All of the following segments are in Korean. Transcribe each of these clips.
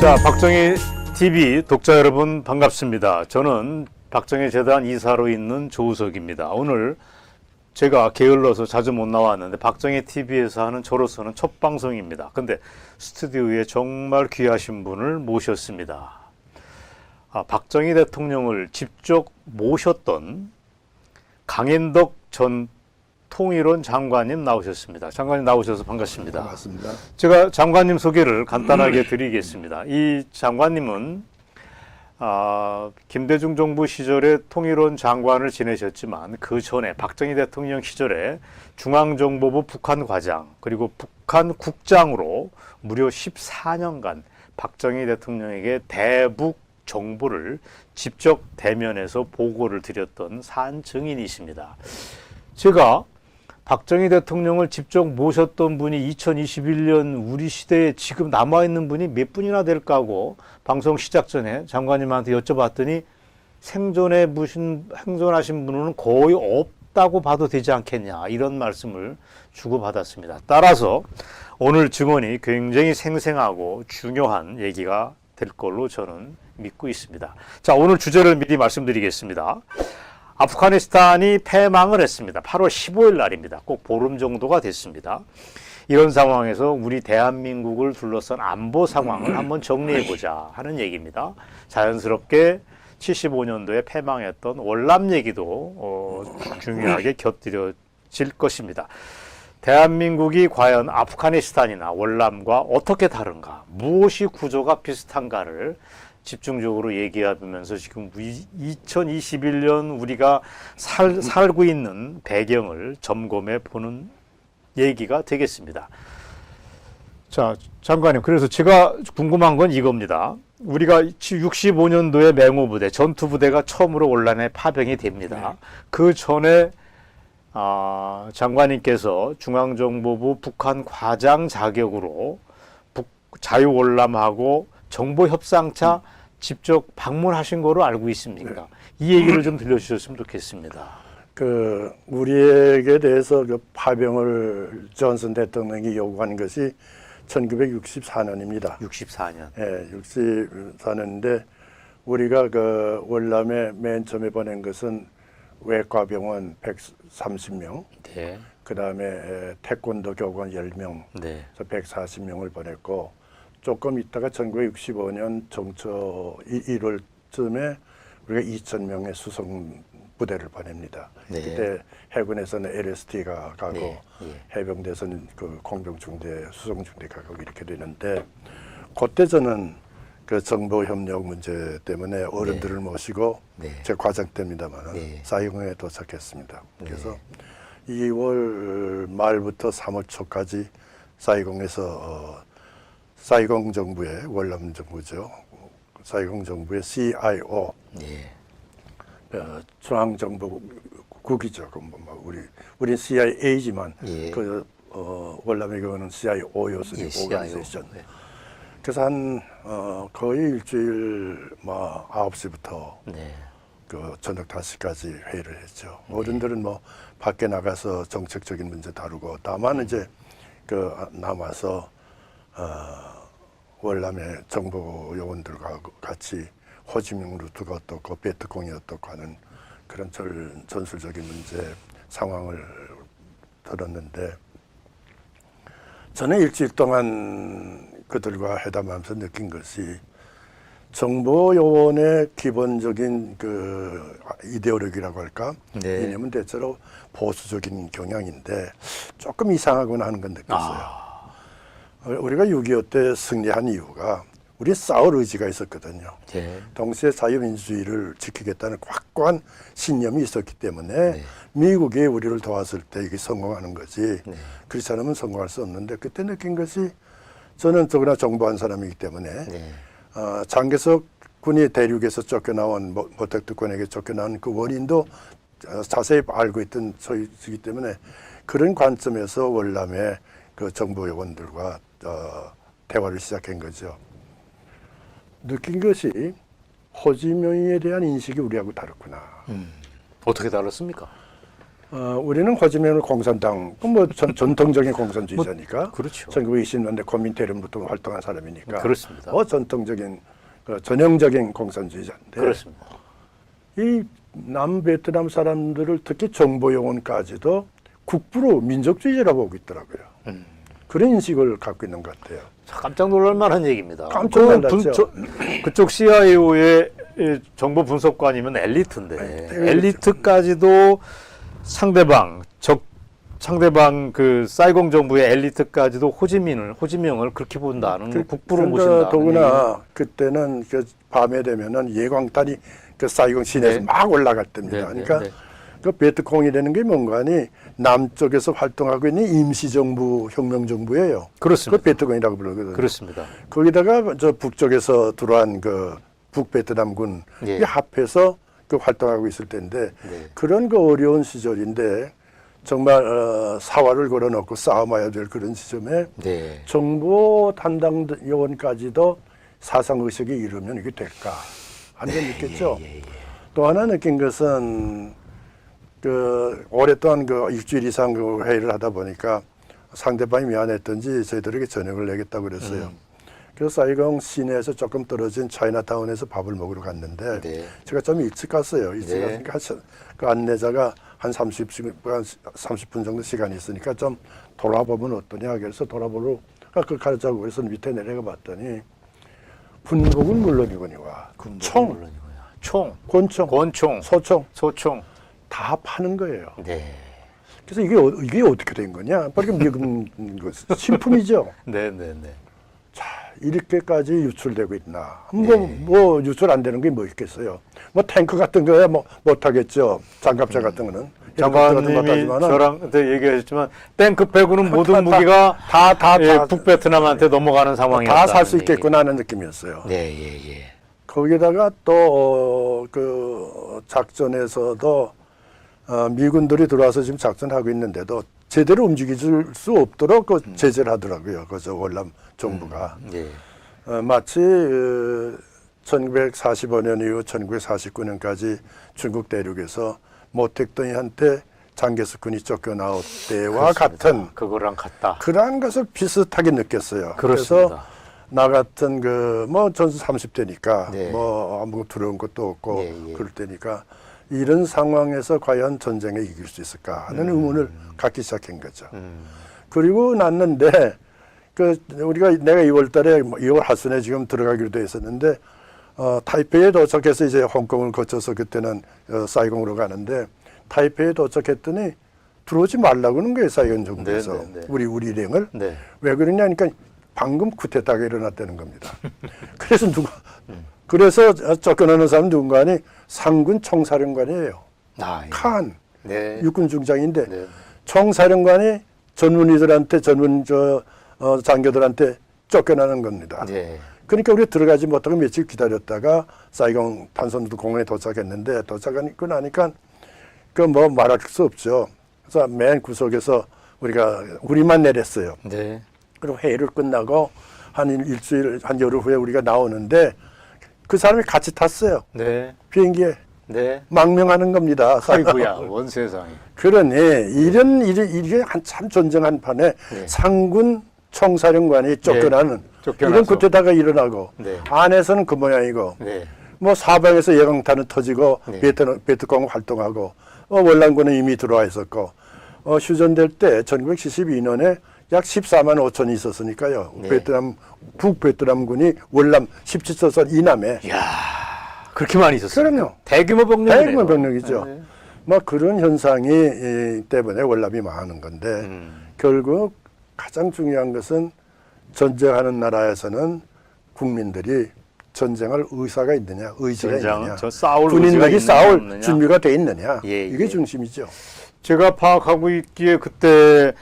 자, 박정희 TV 독자 여러분 반갑습니다. 저는 박정희 재단 이사로 있는 조우석입니다. 오늘 제가 게을러서 자주 못 나왔는데 박정희 TV에서 하는 저로서는 첫 방송입니다. 근데 스튜디오에 정말 귀하신 분을 모셨습니다. 박정희 대통령을 직접 모셨던 강인덕 전 통일원 장관님 나오셨습니다. 장관님 나오셔서 반갑습니다. 반갑습니다. 제가 장관님 소개를 간단하게 드리겠습니다. 이 장관님은 김대중 정부 시절에 통일원 장관을 지내셨지만 그 전에 박정희 대통령 시절에 중앙정보부 북한과장 그리고 북한국장으로 무려 14년간 박정희 대통령에게 대북 정보를 직접 대면해서 보고를 드렸던 산 증인이십니다. 제가 박정희 대통령을 직접 모셨던 분이 2021년 우리 시대에 지금 남아있는 분이 몇 분이나 될까 하고 방송 시작 전에 장관님한테 여쭤봤더니 생존하신 분은 거의 없다고 봐도 되지 않겠냐 이런 말씀을 주고받았습니다. 따라서 오늘 증언이 굉장히 생생하고 중요한 얘기가 될 걸로 저는 믿고 있습니다. 자, 오늘 주제를 미리 말씀드리겠습니다. 아프가니스탄이 패망을 했습니다. 8월 15일 날입니다. 꼭 보름 정도가 됐습니다. 이런 상황에서 우리 대한민국을 둘러싼 안보 상황을 한번 정리해보자 하는 얘기입니다. 자연스럽게 75년도에 패망했던 월남 얘기도 중요하게 곁들여질 것입니다. 대한민국이 과연 아프가니스탄이나 월남과 어떻게 다른가, 무엇이 구조가 비슷한가를 집중적으로 얘기하면서 지금 2021년 우리가 살고 있는 배경을 점검해 보는 얘기가 되겠습니다. 자, 장관님, 그래서 제가 궁금한 건 이겁니다. 우리가 65년도에 맹호부대, 전투부대가 처음으로 월남에 파병이 됩니다. 그 전에 장관님께서 중앙정보부 북한과장 자격으로 자유월남하고 정보협상차 직접 방문하신 거로 알고 있습니까? 이 얘기를 좀 들려주셨으면 좋겠습니다. 우리에게 대해서 파병을 존슨 대통령이 요구한 것이 1964년입니다. 64년. 예, 64년인데 우리가 월남에 맨 처음에 보낸 것은 외과병원 130명, 네. 그 다음에 태권도 교관 10명, 네. 140명을 보냈고, 조금 있다가 1965년 정초 1월쯤에 우리가 2,000명의 수송 부대를 보냅니다. 네. 그때 해군에서는 LST가 가고 네. 해병대에서는 공병중대, 수송중대 가고 이렇게 되는데, 그때 저는 정보협력 문제 때문에 어른들을 모시고 제 과장 때입니다만 사이공에 도착했습니다. 그래서 2월 말부터 3월 초까지 사이공에서 사이공 정부의 월남 정부죠. 사이공 정부의 CIO, 중앙정보국이죠. 우리 CIA지만 월남의 경우는 CIO였으니 오가니제이션. 그래서 거의 일주일 9시부터 저녁 5시까지 회의를 했죠. 어른들은 밖에 나가서 정책적인 문제 다루고, 다만 이제 남아서 월남의 정보 요원들과 같이 호지민 루트가 어떻고 베트콩이 어떻고 하는 그런 전술적인 문제 상황을 들었는데, 저는 일주일 동안 그들과 회담하면서 느낀 것이 정보 요원의 기본적인 이데올로기라고 할까? 이념은 대체로 보수적인 경향인데 조금 이상하구나 하는 건 느꼈어요. 우리가 6.25 때 승리한 이유가 우리 싸울 의지가 있었거든요. 동시에 자유민주주의를 지키겠다는 확고한 신념이 있었기 때문에 미국이 우리를 도왔을 때 이게 성공하는 거지. 그렇지 않으면 성공할 수 없는데, 그때 느낀 것이, 저는 더구나 정보한 사람이기 때문에 장개석 군이 대륙에서 쫓겨나온 모택특권에게 쫓겨나온 그 원인도 자세히 알고 있던 저이기 때문에 그런 관점에서 월남의 정보 요원들과 대화를 시작한 거죠. 느낀 것이 호지민에 대한 인식이 우리하고 다르구나. 어떻게 다릅니까? 우리는 호지민을 공산당, 뭐 전통적인 공산주의자니까. 그렇죠. 1920년대 고민테론부터 활동한 사람이니까. 그렇습니다. 전통적인 전형적인 공산주의자인데. 그렇습니다. 이 남베트남 사람들을 특히 정보용언까지도 국부로 민족주의자라고 보고 있더라고요. 그런 인식을 갖고 있는 것 같아요. 깜짝 놀랄 만한 얘기입니다. 깜짝 놀랐죠. 그쪽 CIO의 정보 분석관이면 엘리트인데 엘리트까지도 상대방 그 사이공 정부의 엘리트까지도 호지명을 그렇게 본다는 국부로 모신다. 더구나 그때는 그 밤에 되면은 예광탄이 그 사이공 시내에서 네. 막 올라갈 때입니다. 네, 그러니까 네, 네. 그 베트콩이라는 게 뭔가니 남쪽에서 활동하고 있는 임시정부 혁명정부예요. 그렇습니다. 그 베트콩이라고 부르거든요. 그렇습니다. 거기다가 저 북쪽에서 들어온 그 북베트남군 예. 합해서 그 활동하고 있을 때인데 네. 그런 그 어려운 시절인데 정말 사활을 걸어놓고 싸움해야 될 그런 시점에 네. 정보 담당 요원까지도 사상 의식이 이르면 이게 될까 하는 걸 느꼈죠. 또 하나 느낀 것은 그 오랫동안 그 일주일 이상 그 회의를 하다 보니까 상대방이 미안했던지 저희들에게 저녁을 내겠다고 그랬어요. 그래서 사이공 시내에서 조금 떨어진 차이나타운에서 밥을 먹으러 갔는데 네. 제가 좀 일찍 갔어요. 일찍 네. 갔으니까 그 안내자가 한 30분 정도 시간이 있으니까 좀 돌아보면 어떠냐. 그래서 돌아보러 그 가자고 해서 밑에 내려가 봤더니 군복은 물론이거니와 총, 총, 권총, 권총, 소총 소총 다 파는 거예요. 네. 그래서 이게 어떻게 된 거냐? 빨리 미군 신품이죠. 네, 네, 네. 자, 이렇게까지 유출되고 있나? 뭐 유출 안 되는 게 뭐 있겠어요? 뭐 탱크 같은 거야 뭐 못하겠죠. 장갑차 같은 거는. 장관님이 저랑 그때 얘기하셨지만 탱크 빼고는 모든 무기가 다 북베트남한테 넘어가는 상황이었다. 다 살 수 있겠구나 하는 느낌이었어요. 네, 예, 예. 거기다가 또 그 작전에서도 미군들이 들어와서 지금 작전하고 있는데도 제대로 움직일 수 없도록 그 제재를 하더라고요. 그저 월남 정부가. 예. 마치 1945년 이후 1949년까지 중국 대륙에서 모택동이한테 장개수군이 쫓겨나올 때와 같은 그거랑 같다. 그러한 것을 비슷하게 느꼈어요. 그렇습니다. 그래서 나 같은 전수 30대니까 네. 뭐 아무 두려운 것도 없고 예, 예. 그럴 때니까 이런 상황에서 과연 전쟁에 이길 수 있을까 하는 의문을 갖기 시작한 거죠. 그리고 났는데 내가 2월달에 2월 하순에 지금 들어가기로 돼 있었는데 타이페이에 도착해서 이제 홍콩을 거쳐서 그때는 사이공으로 가는데 타이페이에 도착했더니 들어오지 말라고 하는 거예요. 사이공 정부에서. 네, 네, 네. 우리 일행을. 네. 왜 그러냐니까 방금 쿠데타가 일어났다는 겁니다. 그래서 쫓겨나는 사람 누군가니 상군 총사령관이에요. 아, 예. 칸 네. 육군 중장인데 네. 총사령관이 전문의들한테 장교들한테 쫓겨나는 겁니다. 네. 그러니까 우리 들어가지 못하고 며칠 기다렸다가 사이공 탄선도 공항에 도착했는데 도착하고 나니까 그 뭐 말할 수 없죠. 그래서 맨 구석에서 우리만 내렸어요. 네. 그리고 회의를 끝나고 한 일주일 한 열흘 후에 우리가 나오는데 그 사람이 같이 탔어요. 네. 비행기에 네. 망명하는 겁니다. 아이고야, 원 세상에. 그러니 이게 한참 전쟁 한 판에 네. 상군 총사령관이 쫓겨나는 쫓겨나서. 이런 쿠데타가 일어나고 네. 안에서는 그 모양이고 네. 뭐 사방에서 예강탄은 터지고 네. 베트콩 활동하고 월남군은 이미 들어와 있었고 휴전될 때 1972년에 약 14만 5천이 있었으니까요. 네. 북베트남군이 월남 17서선 이남에 이야, 그렇게 많이 있었어요. 그럼요. 대규모 병력이네요. 대규모 병력이죠. 네. 뭐 그런 현상이 때문에 월남이 망하는 건데 결국 가장 중요한 것은 전쟁하는 나라에서는 국민들이 전쟁할 의사가 있느냐, 의지가 있느냐, 싸울 군인들이 의지가 싸울 있느냐, 준비가 돼 있느냐, 예, 이게 예. 중심이죠. 제가 파악하고 있기에 그때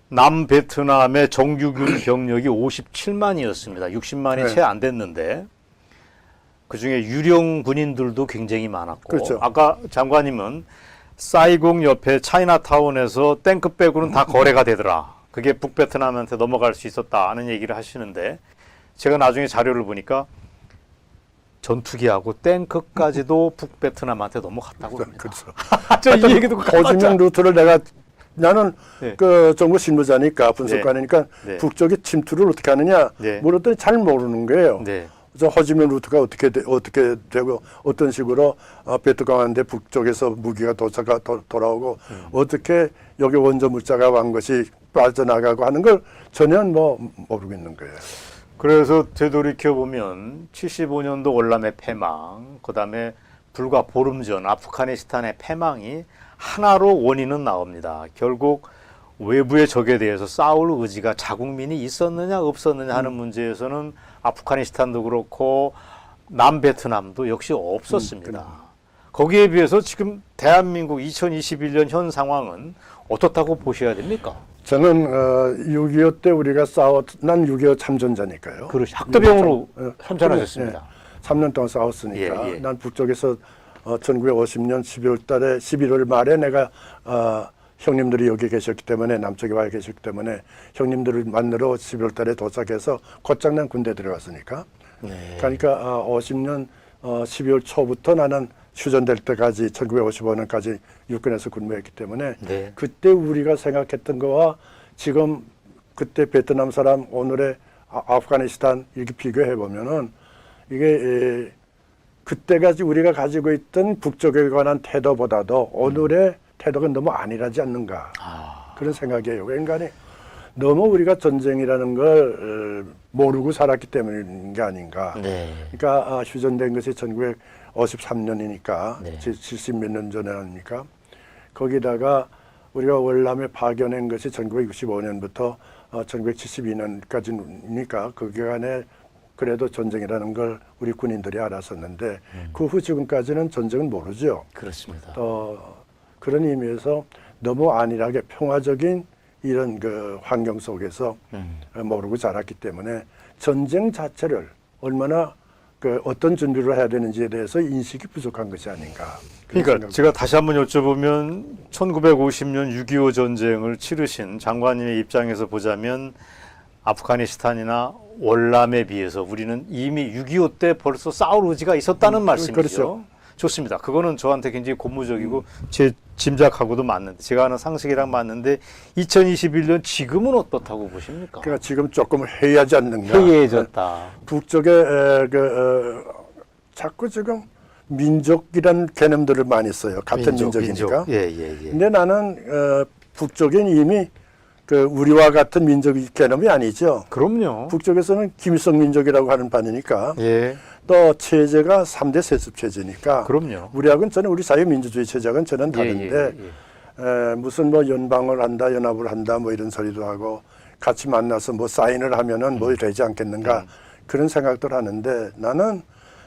남베트남의 정규군 병력이 57만이었습니다. 60만이 네. 채 안 됐는데 그중에 유령 군인들도 굉장히 많았고 그렇죠. 아까 장관님은 사이공 옆에 차이나타운에서 탱크 빼고는 다 거래가 되더라. 그게 북베트남한테 넘어갈 수 있었다 하는 얘기를 하시는데 제가 나중에 자료를 보니까 전투기하고 탱크까지도 북베트남한테 넘어갔다고 합니다. 그렇죠. 저 이 얘기도 호지명 루트를 나는 네. 그 정부 실무자니까 분석관이니까 네. 북쪽에 침투를 어떻게 하느냐 네. 물었더니 잘 모르는 거예요. 네. 그래서 호지명 루트가 어떻게 되고 어떤 식으로 베트강한테 북쪽에서 무기가 돌아오고 어떻게 여기 원조 물자가 왕 것이 빠져나가고 하는 걸 전혀 모르고 있는 거예요. 그래서 되돌이켜 보면 75년도 월남의 패망, 그다음에 불과 보름 전 아프가니스탄의 패망이 하나로 원인은 나옵니다. 결국 외부의 적에 대해서 싸울 의지가 자국민이 있었느냐 없었느냐 하는 문제에서는 아프가니스탄도 그렇고 남베트남도 역시 없었습니다. 거기에 비해서 지금 대한민국 2021년 현 상황은 어떻다고 보셔야 됩니까? 저는 6.25 때 우리가 난 6.25 참전자니까요. 그렇죠. 학도병으로 참전하셨습니다. 3년 동안 싸웠으니까. 예, 예. 난 북쪽에서 1950년 11월 말에 내가 형님들이 여기 계셨기 때문에 남쪽에 와 계셨기 때문에 형님들을 만나러 11월 달에 도착해서 곧장 난 군대 들어갔으니까. 네. 그러니까 50년 12월 초부터 나는 휴전될 때까지 1955년까지 육군에서 근무했기 때문에 네. 그때 우리가 생각했던 거와 지금 그때 베트남 사람 오늘의 아프가니스탄 이렇게 비교해 보면은 이게 그때까지 우리가 가지고 있던 북쪽에 관한 태도보다도 오늘의 태도가 너무 안일하지 않는가 그런 생각이에요. 왠가니 너무 우리가 전쟁이라는 걸 모르고 살았기 때문인 게 아닌가. 네. 그러니까 휴전된 것이 1953년이니까 네. 70몇 년 전에 하니까 거기다가 우리가 월남에 파견한 것이 1965년부터 1972년까지니까 그 기간에 그래도 전쟁이라는 걸 우리 군인들이 알았었는데 그 후 지금까지는 전쟁은 모르죠. 그렇습니다. 그런 의미에서 너무 안일하게 평화적인 이런 그 환경 속에서 모르고 자랐기 때문에 전쟁 자체를 얼마나 그 어떤 준비를 해야 되는지에 대해서 인식이 부족한 것이 아닌가. 그러니까 제가 다시 한번 여쭤보면 1950년 6.25 전쟁을 치르신 장관님의 입장에서 보자면 아프가니스탄이나 월남에 비해서 우리는 이미 6.25 때 벌써 싸울 의지가 있었다는 말씀이죠. 그렇죠. 좋습니다. 그거는 저한테 굉장히 고무적이고 제 짐작하고도 맞는데 제가 아는 상식이랑 맞는데 2021년 지금은 어떻다고 보십니까? 그러니까 지금 조금 해이하지 않는가. 해이해졌다. 북쪽에 자꾸 지금 민족이라는 개념들을 많이 써요. 같은 민족이니까. 예. 근데 나는 북쪽엔 이미 그 우리와 같은 민족 개념이 아니죠. 그럼요. 북쪽에서는 김일성 민족이라고 하는 반이니까 예. 또 체제가 3대 세습 체제니까 그럼요. 우리하고는 저는 우리 자유민주주의 체제하고는 저는 다른데 무슨 뭐 연방을 한다 연합을 한다 뭐 이런 소리도 하고 같이 만나서 뭐 사인을 하면은 뭐 되지 않겠는가 그런 생각들 하는데 나는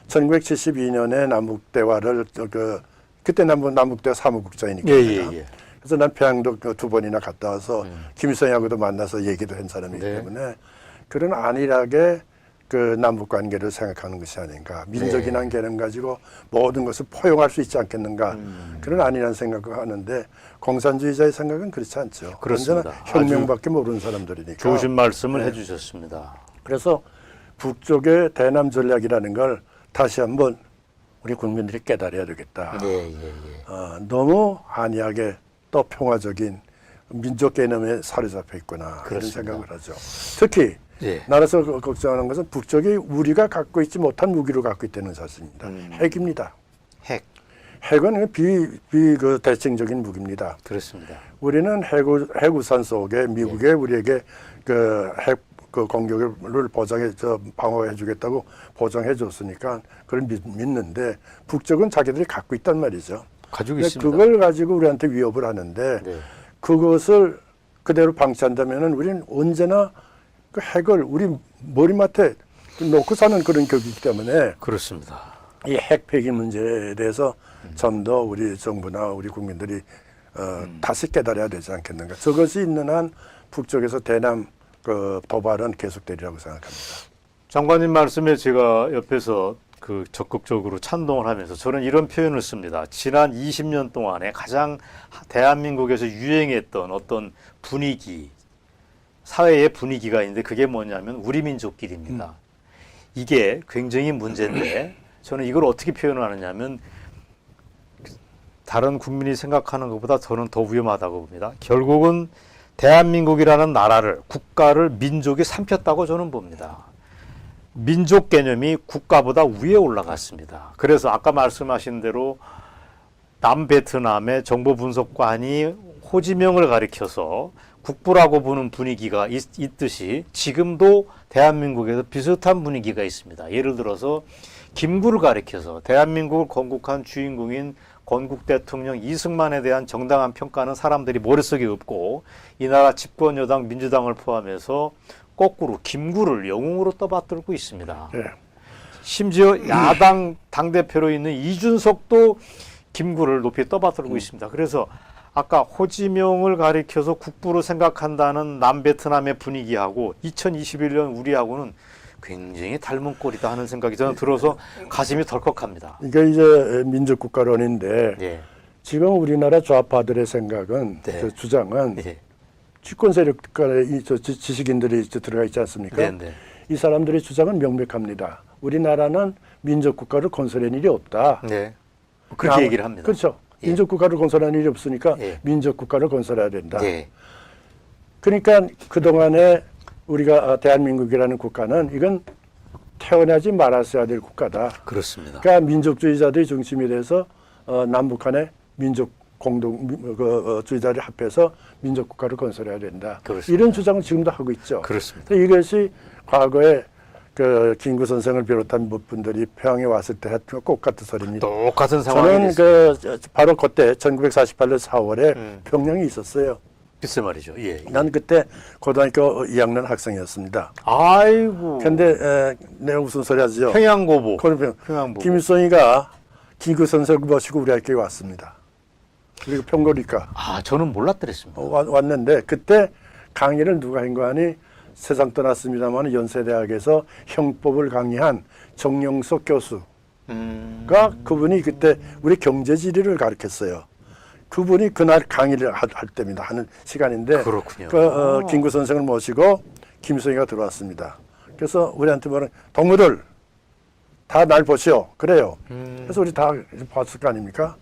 1972년에 남북대화를 그때 남북대화 사무국장이니까 예. 그래서 난 평양도 2번이나 갔다 와서 김일성하고도 만나서 얘기도 한 사람이기 때문에 그런 안일하게 그 남북 관계를 생각하는 것이 아닌가. 민족이란 개념 가지고 모든 것을 포용할 수 있지 않겠는가. 그런 안일한 생각을 하는데 공산주의자의 생각은 그렇지 않죠. 그렇습니다. 혁명밖에 모르는 사람들이니까. 좋으신 말씀을 해주셨습니다. 그래서 북쪽의 대남 전략이라는 걸 다시 한번 우리 국민들이 깨달아야 되겠다. 너무 안이하게 또 평화적인 민족 개념에 사로잡혀 있구나. 그런 생각을 하죠. 특히 나라에서 걱정하는 것은 북쪽이 우리가 갖고 있지 못한 무기를 갖고 있다는 사실입니다. 핵입니다. 핵은 그 대칭적인 무기입니다. 그렇습니다. 우리는 핵우산 속에 미국에 우리에게 그 핵 그 공격을 방어해 주겠다고 보장해 줬으니까 그걸 믿는데 북쪽은 자기들이 갖고 있단 말이죠. 가지고 있습니다. 그걸 가지고 우리한테 위협을 하는데 그것을 그대로 방치한다면은 우리는 언제나 그 핵을 우리 머리맡에 놓고 사는 그런 격이기 때문에 그렇습니다. 이 핵 폐기 문제에 대해서 좀 더 우리 정부나 우리 국민들이 다시 깨달아야 되지 않겠는가. 저것이 있는 한 북쪽에서 대남 그 도발은 계속되리라고 생각합니다. 장관님 말씀에 제가 옆에서 그 적극적으로 찬동을 하면서 저는 이런 표현을 씁니다. 지난 20년 동안에 가장 대한민국에서 유행했던 어떤 분위기, 사회의 분위기가 있는데 그게 뭐냐면 우리 민족끼리입니다. 이게 굉장히 문제인데 저는 이걸 어떻게 표현을 하느냐면 다른 국민이 생각하는 것보다 저는 더 위험하다고 봅니다. 결국은 대한민국이라는 나라를, 국가를 민족이 삼켰다고 저는 봅니다. 민족 개념이 국가보다 위에 올라갔습니다. 그래서 아까 말씀하신 대로 남베트남의 정보분석관이 호지명을 가리켜서 국부라고 부는 분위기가 있듯이 지금도 대한민국에서 비슷한 분위기가 있습니다. 예를 들어서 김구를 가리켜서 대한민국을 건국한 주인공인 건국 대통령 이승만에 대한 정당한 평가는 사람들이 머릿속에 없고 이 나라 집권 여당 민주당을 포함해서 거꾸로 김구를 영웅으로 떠받들고 있습니다. 예. 심지어 야당 당대표로 있는 이준석도 김구를 높이 떠받들고 있습니다. 그래서 아까 호지명을 가리켜서 국부로 생각한다는 남베트남의 분위기하고 2021년 우리하고는 굉장히 닮은 꼴이다 하는 생각이 저는 들어서 가슴이 덜컥합니다. 이게 이제 민족국가론인데 예. 지금 우리나라 좌파들의 생각은 네. 저 주장은 예. 집권 세력간의 지식인들이 들어가 있지 않습니까? 네, 네. 이 사람들의 주장은 명백합니다. 우리나라는 민족국가를 건설한 일이 없다. 네. 그렇게 얘기를 합니다. 그렇죠. 예. 민족국가를 건설한 일이 없으니까 예. 민족국가를 건설해야 된다. 예. 그러니까 그동안에 우리가 대한민국이라는 국가는 이건 태어나지 말았어야 될 국가다. 그렇습니다. 그러니까 민족주의자들이 중심이 돼서 남북한의 민족 주의자를 합해서 민족국가를 건설해야 된다. 그렇습니다. 이런 주장을 지금도 하고 있죠. 그렇습니다. 이것이 과거에 그 김구 선생을 비롯한 분들이 평양에 왔을 때 했던 것 같은 소리입니다. 똑같은 상황이 저는 됐습니다. 바로 그때 1948년 4월에 평양에 있었어요. 글쎄 말이죠. 예. 난 그때 고등학교 2학년 학생이었습니다. 아이고. 근데 내가 무슨 소리 하죠? 평양고보. 그러면 평양고보. 김일성이가 김구 선생을 모시고 우리 학교에 왔습니다. 그리고 평거리과 아, 저는 몰랐더랬습니다. 왔는데 그때 강의를 누가 한 거 아니 세상 떠났습니다만 연세대학에서 형법을 강의한 정영석 교수가 그분이 그때 우리 경제지리를 가르쳤어요. 그분이 그날 강의를 할 때입니다. 하는 시간인데 그렇군요. 김구 선생을 모시고 김일성이가 들어왔습니다. 그래서 우리한테 말은 동무들 다 날 보시오. 그래요. 그래서 우리 다 봤을 거 아닙니까?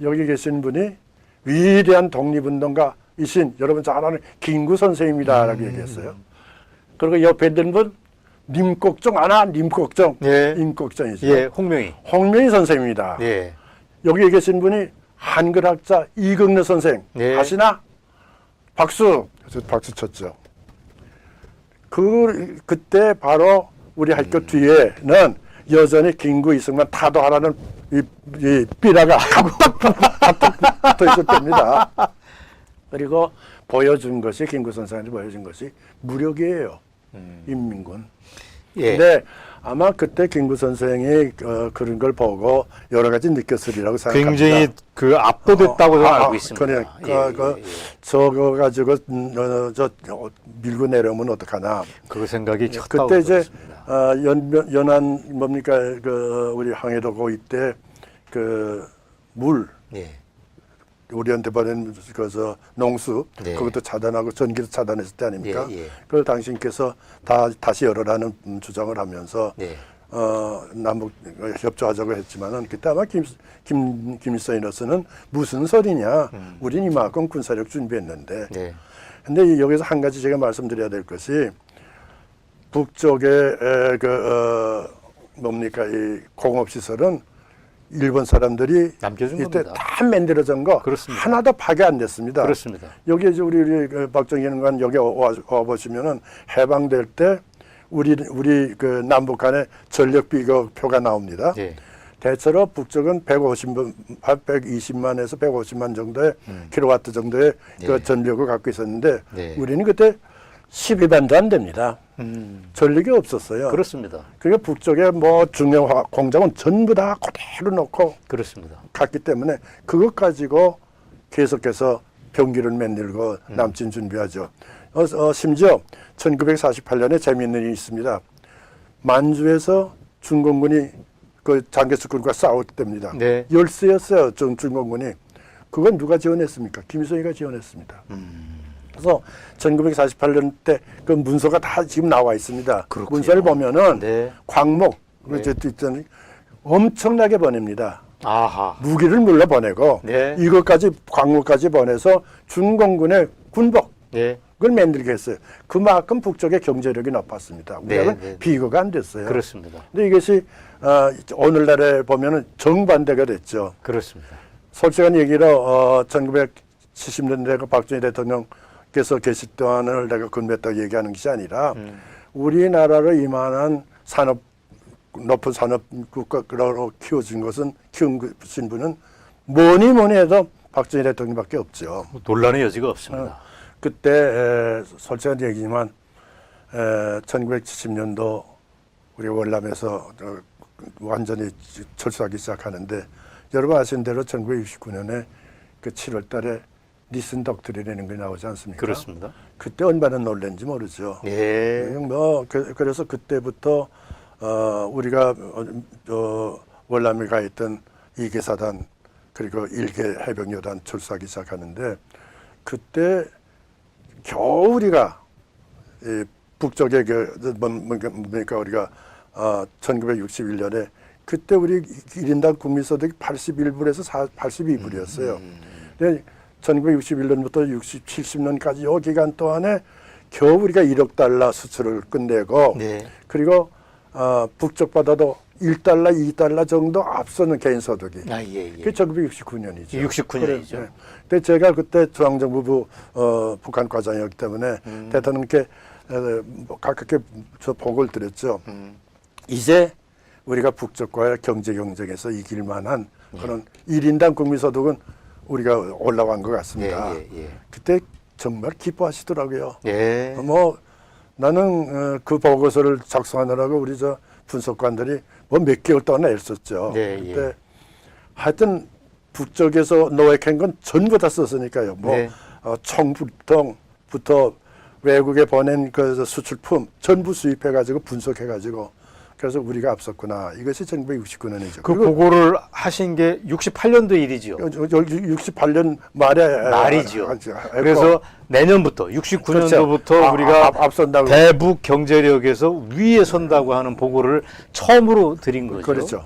여기 계신 분이 위대한 독립운동가이신 여러분 잘 아는 김구 선생입니다라고 얘기했어요. 그리고 옆에 있는 분 님꺽정 아나? 님꺽정. 예. 임꺽정이죠. 예, 홍명희. 홍명희 선생입니다. 예. 여기 계신 분이 한글학자 이극래 선생. 예. 아시나? 박수. 그래서 박수 쳤죠. 그때 바로 우리 학교 뒤에는 여전히 김구 이승만 타도하라는 이 삐라가 딱 붙어 있을 때입니다. 그리고 보여준 것이 김구 선생한테 보여준 것이 무력이에요. 인민군. 예. 근데 아마 그때 김구 선생이 그런 걸 보고 여러 가지 느꼈으리라고 생각합니다. 굉장히 그 압도됐다고 저는 알고 있습니다. 그러니까 저거 가지고 저 밀고 내려오면 어떡하나. 그 생각이 컸다고 그때 이제 들었습니다. 연안 뭡니까 그 우리 항해도 고이 때 그 물 예. 우리한테 보낸 그저 농수 네. 그것도 차단하고 전기도 차단했을 때 아닙니까? 예, 예. 그걸 당신께서 다시 열어라는 주장을 하면서 네. 남북 협조하자고 했지만은 그때 아마 김일성으로서는 무슨 소리냐? 우린 이만큼 군사력 준비했는데. 네. 근데 여기서 한 가지 제가 말씀드려야 될 것이 북쪽의 뭡니까 이 공업 시설은 일본 사람들이 남겨준 이때 겁니다. 다 만들어진 거 그렇습니다. 하나도 파괴 안 됐습니다. 그렇습니다. 여기 이제 우리 박정희는 여기 와 보시면은 해방될 때 우리 그 남북 간의 전력 비교표가 나옵니다. 예. 대체로 북쪽은 120만에서 150만 정도의 킬로와트 정도의 예. 그 전력을 갖고 있었는데 네. 우리는 그때 12반도 안 됩니다. 전력이 없었어요. 그렇습니다. 그러니까 북쪽에 뭐 중형 공장은 전부 다 그대로 놓고 그렇습니다. 갔기 때문에 그것 가지고 계속해서 병기를 만들고 남진 준비하죠. 심지어 1948년에 재미있는 일이 있습니다. 만주에서 중공군이 그 장개수군과 싸울 때입니다. 네. 열세였어요. 중공군이. 그건 누가 지원했습니까? 김일성이가 지원했습니다. 그래서 1948년 때 그 문서가 다 지금 나와 있습니다. 그렇군요. 문서를 보면은 네. 광목, 네. 있잖아요. 엄청나게 보냅니다. 아하. 무기를 물러 보내고 네. 이것까지 광물까지 보내서 중공군의 군복 네. 그걸 만들게 했어요. 그만큼 북쪽의 경제력이 높았습니다. 우리는 네. 비교가 안 됐어요. 그렇습니다. 근데 이것이 오늘날에 보면은 정반대가 됐죠. 그렇습니다. 솔직한 얘기로 1970년대 그 박정희 대통령께서 계실 동안을 내가 건넸다고 얘기하는 것이 아니라 우리나라를 이만한 높은 산업 국가로 키워준 것은 키운 분은 뭐니 해도 박정희 대통령밖에 없죠. 논란의 여지가 없습니다. 그때 솔직한 얘기지만 1970년도 우리 월남에서 완전히 철수하기 시작하는데 여러분 아시는 대로 1969년에 그 7월 달에 니슨 덕트린이라는 게 나오지 않습니까? 그렇습니다. 그때 얼마나 놀란지 모르죠. 예. 그래서 그때부터 우리가 월남에 가 있던 2개 사단 그리고 1개 해병여단 철수하기 시작하는데 그때 겨우 우리가 북쪽에 그러니까 우리가 1961년에 그때 우리 1인당 국민소득이 81불에서 82불이었어요. 1961년부터 70년까지 이 기간 동안에 겨우 우리가 1억 달러 수출을 끝내고 네. 그리고 북쪽 바다도 1달러, 2달러 정도 앞서는 개인소득이. 아, 예, 예. 그게 1969년이죠. 69년이죠. 근데 제가 그때 중앙정부부 북한 과장이었기 때문에 대통령께 가깝게 저 보고를 드렸죠. 이제 우리가 북쪽과의 경제 경쟁에서 이길 만한 그런 1인당 국민소득은 우리가 올라간 것 같습니다. 예, 예, 예. 그때 정말 기뻐하시더라고요. 예. 뭐 나는 그 보고서를 작성하느라고 우리 저 분석관들이 뭐 몇 개월 동안 애썼죠. 네, 그때 예. 하여튼 북쪽에서 노획한 건 전부 다 썼으니까요. 뭐 네. 청부터 외국에 보낸 그 수출품 전부 수입해가지고 분석해가지고 그래서 우리가 앞섰구나. 이것이 1969년이죠. 그 보고를 하신 게 68년도 일이지요. 68년 말에 말이죠. 했고. 그래서 내년부터 69년도부터 그렇죠. 우리가 앞선다고 대북 경제력에서 위에 선다고 하는 보고를 처음으로 드린 거죠. 그렇죠.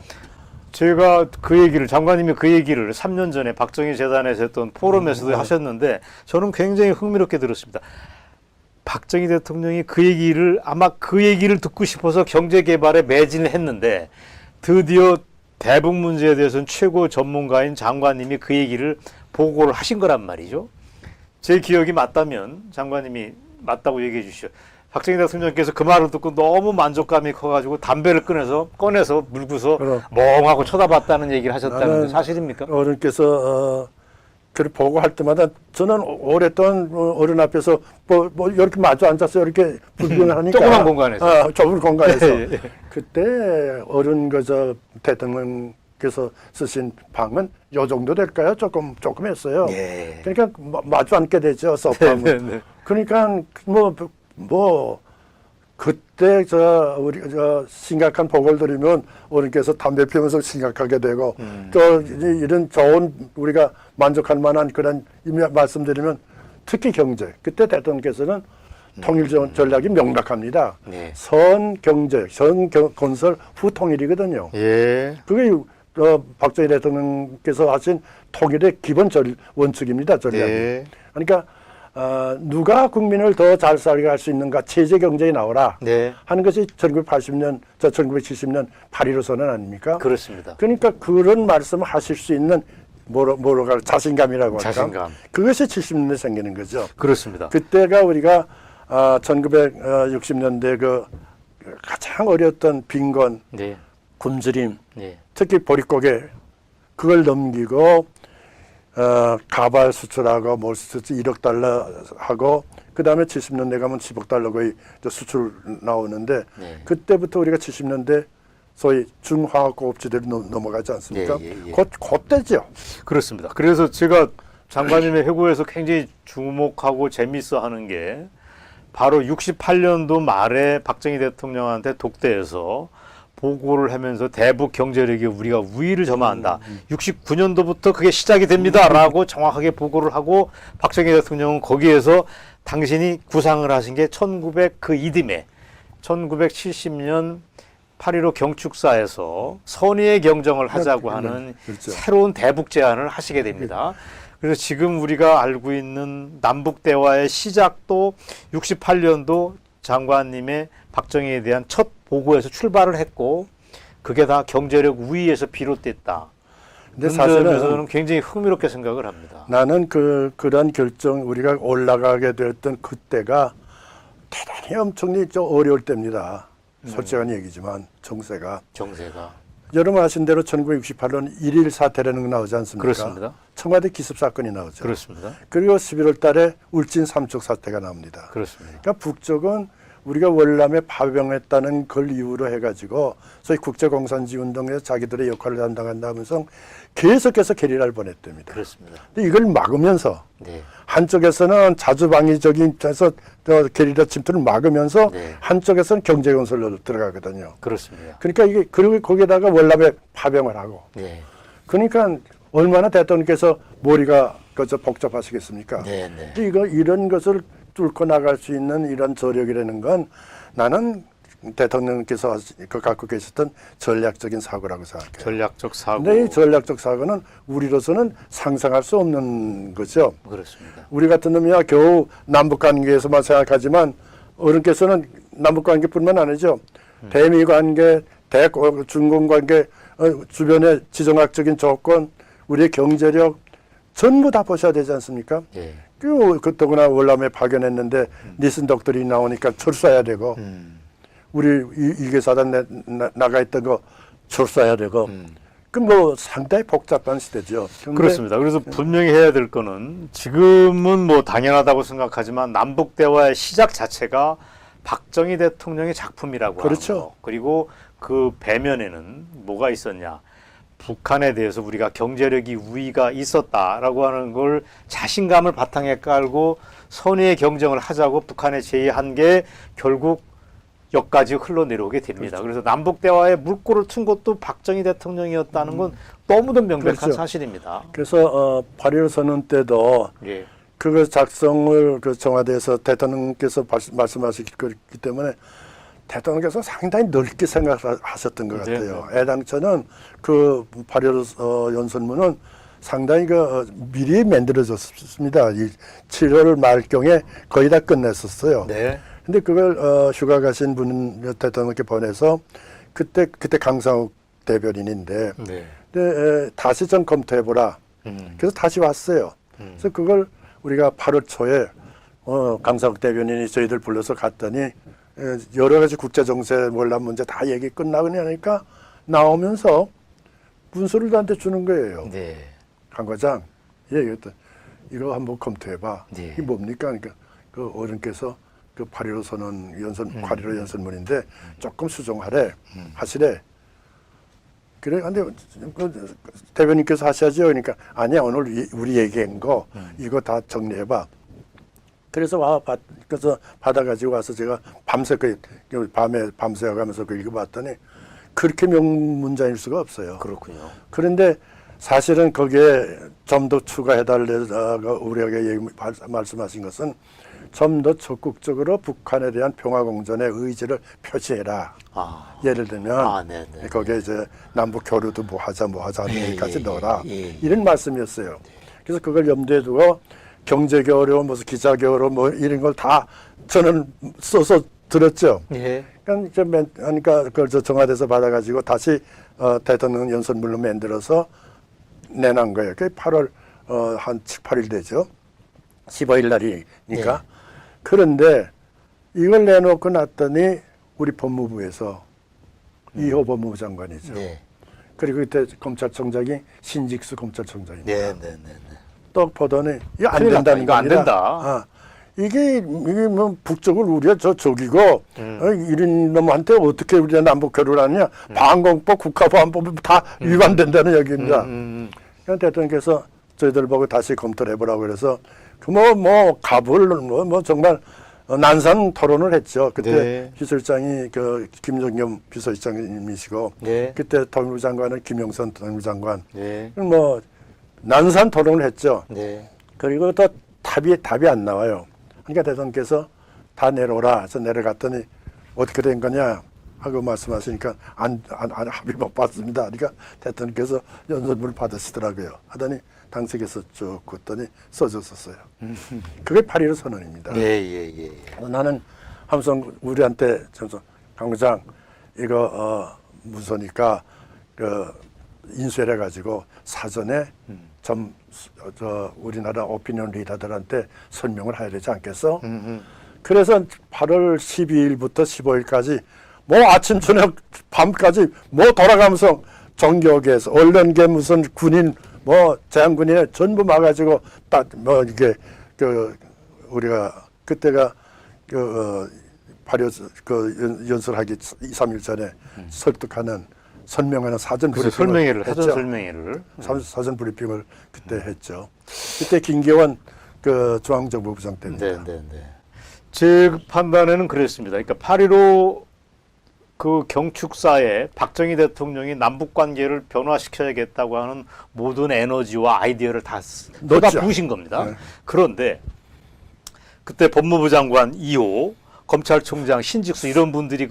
제가 그 얘기를 장관님이 그 얘기를 3년 전에 박정희 재단에서 했던 포럼에서도 하셨는데 저는 굉장히 흥미롭게 들었습니다. 박정희 대통령이 그 얘기를 아마 그 얘기를 듣고 싶어서 경제 개발에 매진을 했는데 드디어 대북 문제에 대해서는 최고 전문가인 장관님이 그 얘기를 보고를 하신 거란 말이죠. 제 기억이 맞다면 장관님이 맞다고 얘기해 주시죠. 박정희 대통령께서 그 말을 듣고 너무 만족감이 커가지고 담배를 꺼내서 물고서 그럼. 멍하고 쳐다봤다는 얘기를 하셨다는 게 나는 사실입니까? 어른께서 그를 보고할 때마다 저는 오랫동안 어른 앞에서 뭐 이렇게 마주 앉아서 이렇게 불변하니까 조그만 공간에서. 좁은 공간에서 예. 그때 어른 그저 대통령께서 쓰신 방은 요 정도 될까요? 조금 했어요. 예. 그러니까 마주 앉게 되죠. 소파는. 네, 네. 그러니까 뭐 그때 우리 심각한 보고를 드리면 어른께서 담배 피우면서 심각하게 되고 또 이런 좋은 우리가 만족할 만한 그런 말씀드리면 특히 경제 그때 대통령께서는 통일 전략이 명백합니다. 네. 선 경제, 선 건설 후 통일이거든요. 예. 그게 박정희 대통령께서 하신 통일의 기본 원칙입니다. 전략이. 네. 그러니까 누가 국민을 더 잘 살게 할 수 있는가 체제 경제에 나오라 네. 하는 것이 1980년, 1970년 8.15 선언 아닙니까? 그렇습니다. 그러니까 그런 말씀을 하실 수 있는 뭐로 자신감이라고 할까? 자신감. 그것이 70년대 생기는 거죠. 그렇습니다. 그때가 우리가 1960년대 그 가장 어려웠던 빈곤, 네. 굶주림, 네. 특히 보릿고개 그걸 넘기고 가발 수출하고 뭘 수출 1억 달러 하고 그 다음에 70년대 가면 10억 달러 거의 수출 나오는데 네. 그때부터 우리가 70년대 소위 중화학고급지대로 넘어가지 않습니까? 예, 예, 예. 그때죠. 그렇습니다. 그래서 제가 장관님의 회고에서 굉장히 주목하고 재밌어 하는 게 바로 68년도 말에 박정희 대통령한테 독대에서 보고를 하면서 대북 경제력에 우리가 우위를 점하한다. 69년도부터 그게 시작이 됩니다라고 정확하게 보고를 하고 박정희 대통령은 거기에서 당신이 구상을 하신 게 1900 그 이듬해 1970년 8.15 경축사에서 선의의 경정을 하자고 하는 그렇죠. 새로운 대북 제안을 하시게 됩니다. 그래서 지금 우리가 알고 있는 남북 대화의 시작도 68년도 장관님의 박정희에 대한 첫 보고에서 출발을 했고 그게 다 경제력 우위에서 비롯됐다. 근데 사실은 사실은 저는 굉장히 흥미롭게 생각을 합니다. 나는 그런 결정 우리가 올라가게 되었던 그때가 대단히 엄청나게 좀 어려울 때입니다. 솔직한 얘기지만 정세가 여러분 아신 대로 1968년 1.1 사태라는 거 나오지 않습니까? 그렇습니다. 청와대 기습 사건이 나오죠. 그렇습니다. 그리고 11월 달에 울진 삼척 사태가 나옵니다. 그렇습니다. 그러니까 북쪽은 우리가 월남에 파병했다는 걸 이유로 해가지고 소위 국제공산주의 운동에서 자기들의 역할을 담당한다 하면서 계속해서 게리라를 보냈답니다. 그렇습니다. 근데 이걸 막으면서 네. 한쪽에서는 자주방위적인 입장에서 게리라 침투를 막으면서 네. 한쪽에서는 경제건설로 들어가거든요. 그렇습니다. 그러니까 이게 그리고 거기다가 월남에 파병을 하고 네. 그러니까 얼마나 대통령께서 머리가 그저 복잡하시겠습니까? 네, 네. 근데 이런 것을 뚫고 나갈 수 있는 이런 저력이라는 건 나는 대통령께서 갖고 계셨던 전략적인 사고라고 생각해요. 전략적 사고. 근데 이 전략적 사고는 우리로서는 상상할 수 없는 거죠. 그렇습니다. 우리 같은 놈이야 겨우 남북관계에서만 생각하지만 어른께서는 남북관계뿐만 아니죠. 대미관계, 중공관계, 주변의 지정학적인 조건, 우리의 경제력 전부 다 보셔야 되지 않습니까? 예. 그 더구나 월남에 파견했는데 니슨 독들이 나오니까 철수해야 되고 우리 이계사단 나가 있던 거 철수해야 되고 그 뭐 상당히 복잡한 시대죠. 그렇습니다. 그래서 분명히 해야 될 거는 지금은 뭐 당연하다고 생각하지만 남북 대화의 시작 자체가 박정희 대통령의 작품이라고 그렇죠. 하는 거. 그리고 그 배면에는 뭐가 있었냐? 북한에 대해서 우리가 경제력이 우위가 있었다라고 하는 걸 자신감을 바탕에 깔고 선의의 경쟁을 하자고 북한에 제의한 게 결국 여기까지 흘러내려오게 됩니다. 그렇죠. 그래서 남북 대화에 물꼬를 튼 것도 박정희 대통령이었다는 건 너무도 명백한 그렇죠. 사실입니다. 그래서 8.15 선언 때도 예. 그거 작성을 그 청와대에서 대통령께서 말씀하셨기 때문에 대통령께서 상당히 넓게 생각하셨던 것 같아요. 네. 애당초는 그 8.15 연설문은 상당히 미리 만들어졌습니다. 이 7월 말경에 거의 다 끝냈었어요. 네. 근데 그걸 휴가 가신 분 대통령께 보내서 그때 강상욱 대변인인데 네. 근데 다시 좀 검토해보라. 그래서 다시 왔어요. 그래서 그걸 우리가 8월 초에 강상욱 대변인이 저희들 불러서 갔더니 여러 가지 국제 정세 월남 문제 다 얘기 끝나고 나니까 나오면서 문서를 나한테 주는 거예요. 네. 강 과장, 이랬더니 이거 한번 검토해봐. 네. 이게 뭡니까? 그러니까 그 어른께서 그 8.15 선언 8.15 연설문인데 조금 수정하래, 하시래. 그래, 근데 그 대변인께서 하셔야죠. 그러니까 아니야, 오늘 우리 얘기한 거 이거 다 정리해봐. 그래서 그래서 받아가지고 와서 제가 밤새 밤에 밤새가면서 그 읽어봤더니 그렇게 명문장일 수가 없어요. 그렇군요. 그런데 사실은 거기에 좀 더 추가해달라고 우리에게 말씀하신 것은 좀 더 적극적으로 북한에 대한 평화공존의 의지를 표시해라. 예를 들면 거기에 이제 남북 교류도 뭐 하자 하는 얘기까지 넣어라. 이런 말씀이었어요. 그래서 그걸 염두에 두고 경제교류, 무슨 기자교류 뭐 이런 걸 다 저는 써서 들었죠. 예. 그러니까 그걸 청와대에서 받아가지고 다시 대통령 연설문로 만들어서 내놓은 거예요. 그게 8월 한 7, 8일 되죠. 15일 날이니까. 네. 그런데 이걸 내놓고 났더니 우리 법무부에서 이호 법무부 장관이죠. 네. 그리고 그때 검찰총장이 신직수 검찰총장입니다. 네. 또 보더니 이거 안 큰일 났다. 된다는 이거 거 안 된다. 이게 뭐 북쪽을 우리가 적이고 이런 놈한테 어떻게 우리가 남북 교류를 하느냐. 방공법, 국가보안법이 다 위반된다는 얘기입니다. 그래서 대통령께서 저희들 보고 다시 검토를 해보라고 그래서 갑을 정말 난산 토론을 했죠. 그때 네. 비서실장이 김정겸 비서실장님이시고 네. 그때 통일부 장관은 김영선 통일부 장관. 네. 난산 토론을 했죠. 네. 그리고 또 답이 안 나와요. 그러니까 대통령께서 다 내려오라. 해서 내려갔더니 어떻게 된 거냐. 하고 말씀하시니까 안 합의 못 받습니다. 그러니까 대통령께서 연설문을 받으시더라고요. 하더니 당석에서 쭉 긋더니 써줬었어요. 그게 8.15 선언입니다. 예. 나는 함성 우리한테 강부장 이거 문서니까 그 인쇄를 해가지고 사전에 우리나라 오피니언 리더들한테 설명을 해야 되지 않겠어? 그래서 8월 12일부터 15일까지 뭐 아침 저녁 밤까지 뭐 돌아가면서 정교계에서 언론계 무슨 군인 뭐 제한군인에 전부 막아가지고 딱 뭐 이게 그 우리가 그때가 연설하기 2, 3일 전에 설득하는 설명하는 사전 그래서 브리핑을 설명회를 했죠. 사전 설명회를 사전 브리핑을 그때 했죠. 그때 김계원 그 중앙정보부장 때입니다. 네. 제 판단에는 그랬습니다. 그러니까 8.15 그 경축사에 박정희 대통령이 남북 관계를 변화시켜야겠다고 하는 모든 에너지와 아이디어를 다 넣었죠. 부으신 겁니다. 네. 그런데 그때 법무부 장관 2호, 검찰총장 신직수 이런 분들이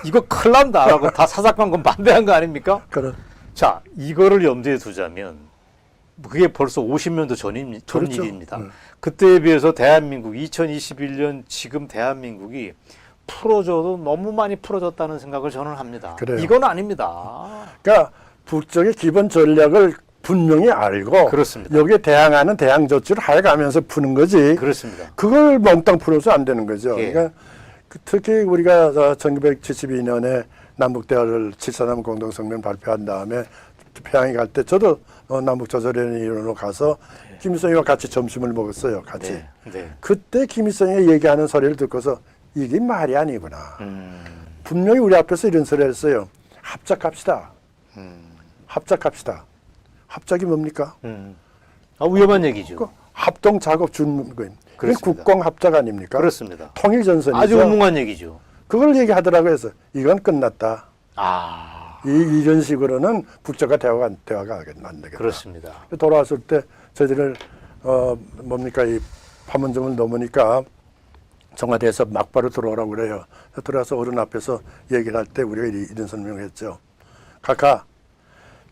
이거 큰일 난다라고 다 사사건건 반대한 거 아닙니까? 그런 자, 이거를 염두에 두자면 그게 벌써 50년도 전 그렇죠. 일입니다. 그때에 비해서 대한민국 2021년 지금 대한민국이 풀어줘도 너무 많이 풀어졌다는 생각을 저는 합니다. 그래요. 이건 아닙니다. 그러니까 북쪽의 기본 전략을 분명히 알고 그렇습니다. 여기에 대항하는 대항 조치를 해가면서 푸는 거지. 그렇습니다. 그걸 몽땅 풀어서 안 되는 거죠. 예. 그러니까 특히 우리가 1972년에 남북대화를 7.3 공동성명 발표한 다음에 평양에 갈 때 저도 남북조절위원회로 가서 김일성이와 같이 점심을 먹었어요. 같이. 네. 그때 김일성이 얘기하는 소리를 듣고서 이게 말이 아니구나. 분명히 우리 앞에서 이런 소리를 했어요. 합작합시다. 합작합시다. 합작이 뭡니까? 위험한 얘기죠. 그 합동 작업 주는 거예요. 그게 그렇습니다. 국공 합작 아닙니까? 그렇습니다. 통일전선이죠. 아주 음흉한 얘기죠. 그걸 얘기하더라고요. 그래서 이건 끝났다. 아, 이런 식으로는 북쪽과 대화가 안 되겠다. 그렇습니다. 돌아왔을 때 저희들 뭡니까 이 판문점을 넘으니까 청와대에서 막바로 들어오라고 그래요. 들어와서 어른 앞에서 얘기를 할 때 우리가 이런 설명을 했죠. 각하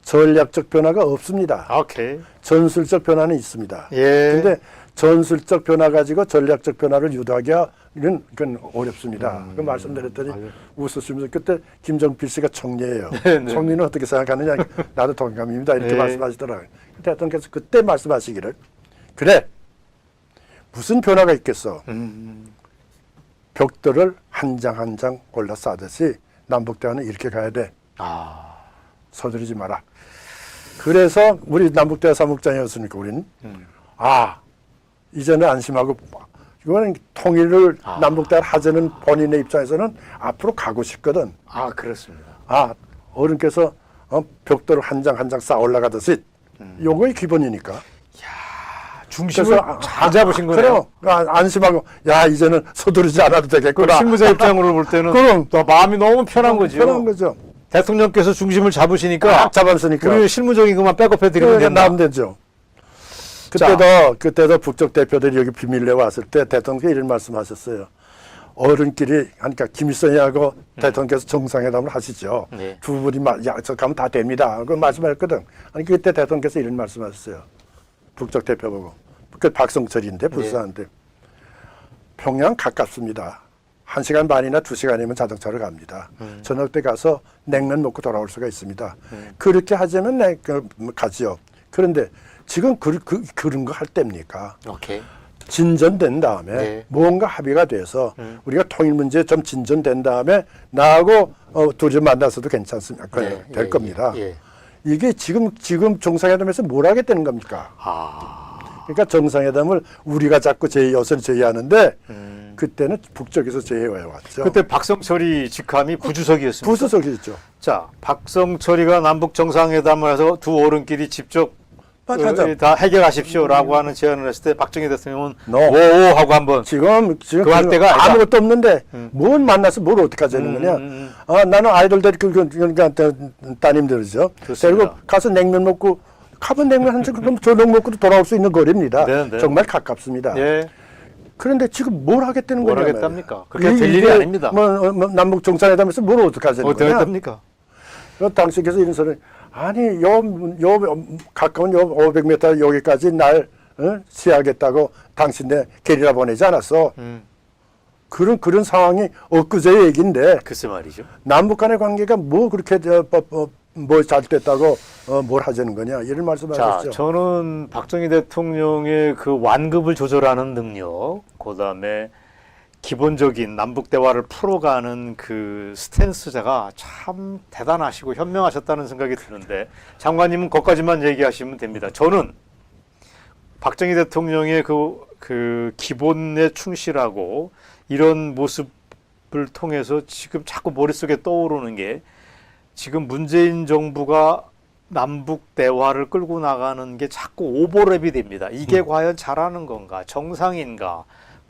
전략적 변화가 없습니다. 오케이. 전술적 변화는 있습니다. 예. 근데 전술적 변화 가지고 전략적 변화를 유도하기는 그건 어렵습니다. 그 말씀드렸더니 웃으시면서 그때 김정필 씨가 총리예요. 네. 총리는 어떻게 생각하느냐? 나도 동감입니다. 이렇게 네. 말씀하시더라고요. 대통령께서 그때 말씀하시기를 그래 무슨 변화가 있겠어? 벽돌을 한 장 한 장 골라 싸듯이 남북대화는 이렇게 가야 돼. 아, 서두르지 마라. 그래서 우리 남북대화 사무국장이었으니까 우리는 이제는 안심하고 이거는 통일을 남북대화를 하자는 본인의 입장에서는 앞으로 가고 싶거든. 그렇습니다. 어른께서 벽돌을 한 장 한 장 쌓아 올라가듯이 요거의 기본이니까. 중심을 잘 잡으신 거네요. 그럼 안심하고 이제는 서두르지 않아도 되겠구나. 실무자 입장으로 볼 때는 그럼 또 마음이 너무 편한 거죠. 편한 거죠. 대통령께서 중심을 잡으시니까 잡았으니까 우리는 실무적인 것만 백업해 드리면 된다. 나면 되죠. 그때도 북쪽 대표들이 여기 비밀리에 왔을 때 대통령께 이런 말씀하셨어요. 어른끼리 그러니까 김일성이하고 대통령께서 정상회담을 하시죠. 네. 두 분이 약속하면 다 됩니다. 그 말씀하셨거든. 아니 그때 대통령께서 이런 말씀하셨어요. 북쪽 대표 보고 그 박성철인데 불사한테 평양 가깝습니다. 1시간 반이나 2시간이면 자동차로 갑니다. 저녁 때 가서 냉면 먹고 돌아올 수가 있습니다. 그렇게 하자면 가지요. 그런데 지금 그런 거 할 때입니까? 오케이. 진전된 다음에 네. 무언가 합의가 돼서 우리가 통일 문제에 좀 진전된 다음에 나하고 둘이 만나서도 괜찮습니다. 될 겁니다. 이게 지금 정상회담에서 뭘 하겠다는 겁니까? 그러니까 정상회담을 우리가 자꾸 여설 제의하는데 그때는 북쪽에서 제의해 왔죠. 그때 박성철이 직함이 부주석이었습니다. 부수석이었죠. 자, 박성철이가 남북 정상회담을 해서 두 어른끼리 직접 맞아. 다 해결하십시오라고 하는 제안을 했을 때 박정희 대통령은 No. 오 하고 한번 지금 그거 할 때가 아니다. 아무것도 없는데 뭘 만나서 뭘 어떻게 하자는 거냐? 나는 아이들 데리고 그러니까 따님들이죠. 좋습니다. 데리고 가서 냉면 먹고 가면 냉면 한 점, 그럼 저녁 먹고도 돌아올 수 있는 거리입니다. 네. 정말 가깝습니다. 예. 그런데 지금 뭘 하겠다는 뭘 거냐 하겠답니까? 그렇게 될 일이 아닙니다. 남북 정상회담에서 뭘 어떻게 하자는 어떻게 거냐? 하겠답니까? 당시께서 이런 소리 아니 요 가까운 요 500m 여기까지 날 시하겠다고 당신네 게리라 보내지 않았어. 그런 상황이 엊그제 얘기인데 글쎄 말이죠. 남북 간의 관계가 뭐 그렇게 뭐 잘 됐다고 뭘 하자는 거냐 이런 자, 말씀하셨죠. 저는 박정희 대통령의 그 완급을 조절하는 능력, 그다음에 기본적인 남북 대화를 풀어가는 그 스탠스자가 참 대단하시고 현명하셨다는 생각이 드는데 장관님은 거기까지만 얘기하시면 됩니다. 저는 박정희 대통령의 그 기본에 충실하고 이런 모습을 통해서 지금 자꾸 머릿속에 떠오르는 게 지금 문재인 정부가 남북 대화를 끌고 나가는 게 자꾸 오버랩이 됩니다. 이게 과연 잘하는 건가, 정상인가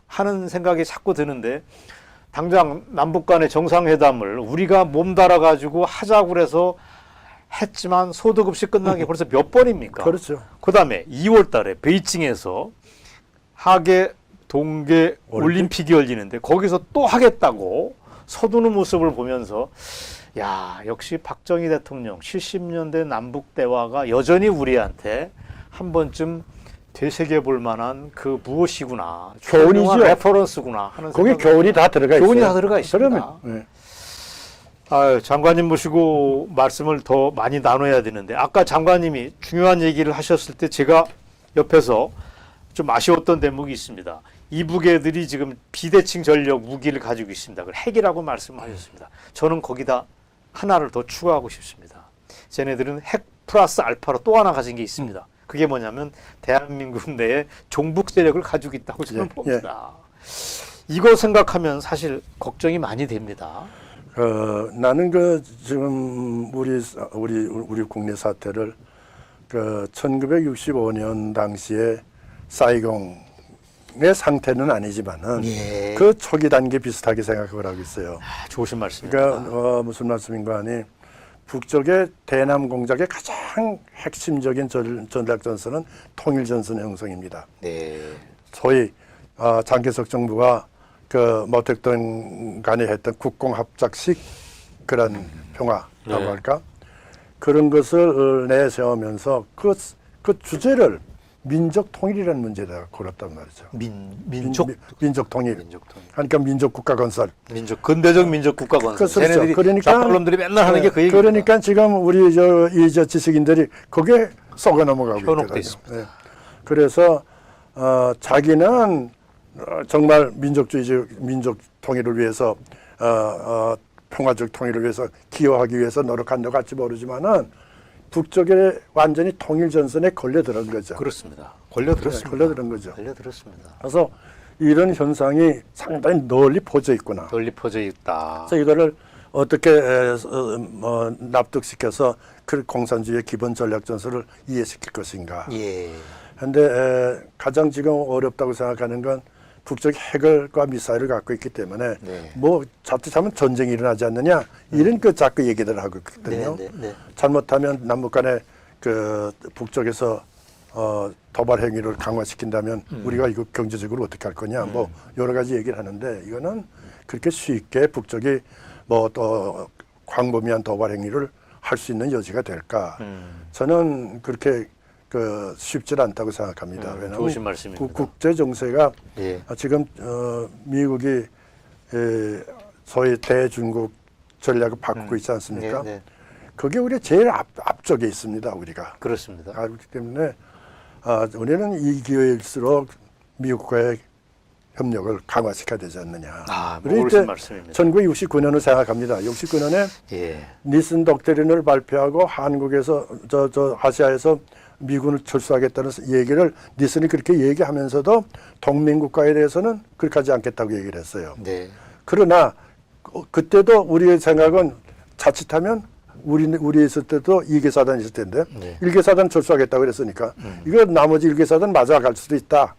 하는 생각이 자꾸 드는데 당장 남북 간의 정상회담을 우리가 몸달아 가지고 하자고 그래서 했지만 소득 없이 끝난 게 벌써 몇 번입니까? 그렇죠. 그다음에 2월 달에 베이징에서 하계 동계 올림픽이 열리는데 거기서 또 하겠다고 서두는 모습을 보면서 야, 역시 박정희 대통령 70년대 남북 대화가 여전히 우리한테 한 번쯤 되새겨 볼 만한 그 무엇이구나. 교훈이죠. 레퍼런스구나 하는 거기 생각이 교훈이 다 들어가 있어요. 교훈이 다 들어가 있습니다. 그러면, 네. 아유, 장관님 모시고 말씀을 더 많이 나눠야 되는데 아까 장관님이 중요한 얘기를 하셨을 때 제가 옆에서 좀 아쉬웠던 대목이 있습니다. 이북 애들이 지금 비대칭 전력 무기를 가지고 있습니다. 그걸 핵이라고 말씀하셨습니다. 저는 거기다 하나를 더 추가하고 싶습니다. 쟤네들은 핵 플러스 알파로 또 하나 가진 게 있습니다. 그게 뭐냐면 대한민국 내에 종북 세력을 가지고 있다고 저는 봅니다. 이거 생각하면 사실 걱정이 많이 됩니다. 나는 지금 우리 국내 사태를 1965년 당시에 사이공의 상태는 아니지만은 예. 그 초기 단계 비슷하게 생각을 하고 있어요. 좋으신 말씀입니다. 그러니까 무슨 말씀인가 하니 북쪽의 대남 공작의 가장 핵심적인 전략 전선은 통일 전선 형성입니다. 네. 소위 장개석 정부가 모택동 간에 했던 국공합작식 그런 평화라고 네. 할까 그런 것을 내세우면서 그 주제를 민족 통일이라는 문제에다가 걸었단 말이죠. 민족 통일. 민족 통일. 그러니까 민족 국가 건설. 근대적 민족 국가 건설. 그렇죠. 그러니까 좌빨놈들이 맨날 하는 게 그 얘기입니다. 그러니까 지금 우리 이 지식인들이 거기에 속아 넘어가고 현혹돼 있거든요. 있습니다. 네. 그래서 자기는 정말 민족 통일을 위해서 평화적 통일을 위해서 기여하기 위해서 노력한다고 할지 모르지만은 북쪽에 완전히 통일 전선에 걸려들은 거죠. 그렇습니다. 걸려들었습니다. 걸려들은 거죠. 걸려들었습니다. 그래서 이런 현상이 상당히 널리 퍼져 있구나. 널리 퍼져 있다. 그래서 이거를 어떻게 납득시켜서 그 공산주의의 기본 전략 전술을 이해시킬 것인가. 예. 그런데 가장 지금 어렵다고 생각하는 건 북쪽이 핵과 미사일을 갖고 있기 때문에 네. 뭐 자칫하면 전쟁이 일어나지 않느냐 이런 자꾸 얘기들을 하고 있거든요. 네. 잘못하면 남북 간에 북쪽에서 도발 행위를 강화시킨다면 우리가 이거 경제적으로 어떻게 할 거냐 뭐 여러 가지 얘기를 하는데 이거는 그렇게 쉽게 북쪽이 뭐 또 광범위한 도발 행위를 할 수 있는 여지가 될까? 저는 그렇게 쉽지 않다고 생각합니다. 왜냐하면 좋으신 말씀입니다. 국제 정세가 예. 지금 미국이 소위 대중국 전략을 바꾸고 있지 않습니까? 네. 그게 우리 제일 앞쪽에 있습니다. 우리가 그렇습니다. 그렇기 때문에 우리는 이 기회일수록 미국과의 협력을 강화시켜야 되지 않느냐. 우리 옳으신 이때 말씀입니다. 1969년을 생각합니다. 69년에 예. 니슨 독트린을 발표하고 한국에서 아시아에서 미군을 철수하겠다는 얘기를 니슨이 그렇게 얘기하면서도 동맹국가에 대해서는 그렇게 하지 않겠다고 얘기를 했어요. 네. 그러나 그때도 우리의 생각은 자칫하면 우리 있을 때도 2개 사단이 있을 텐데 네. 1개 사단 철수하겠다고 그랬으니까 이거 나머지 1개 사단 맞아갈 수도 있다.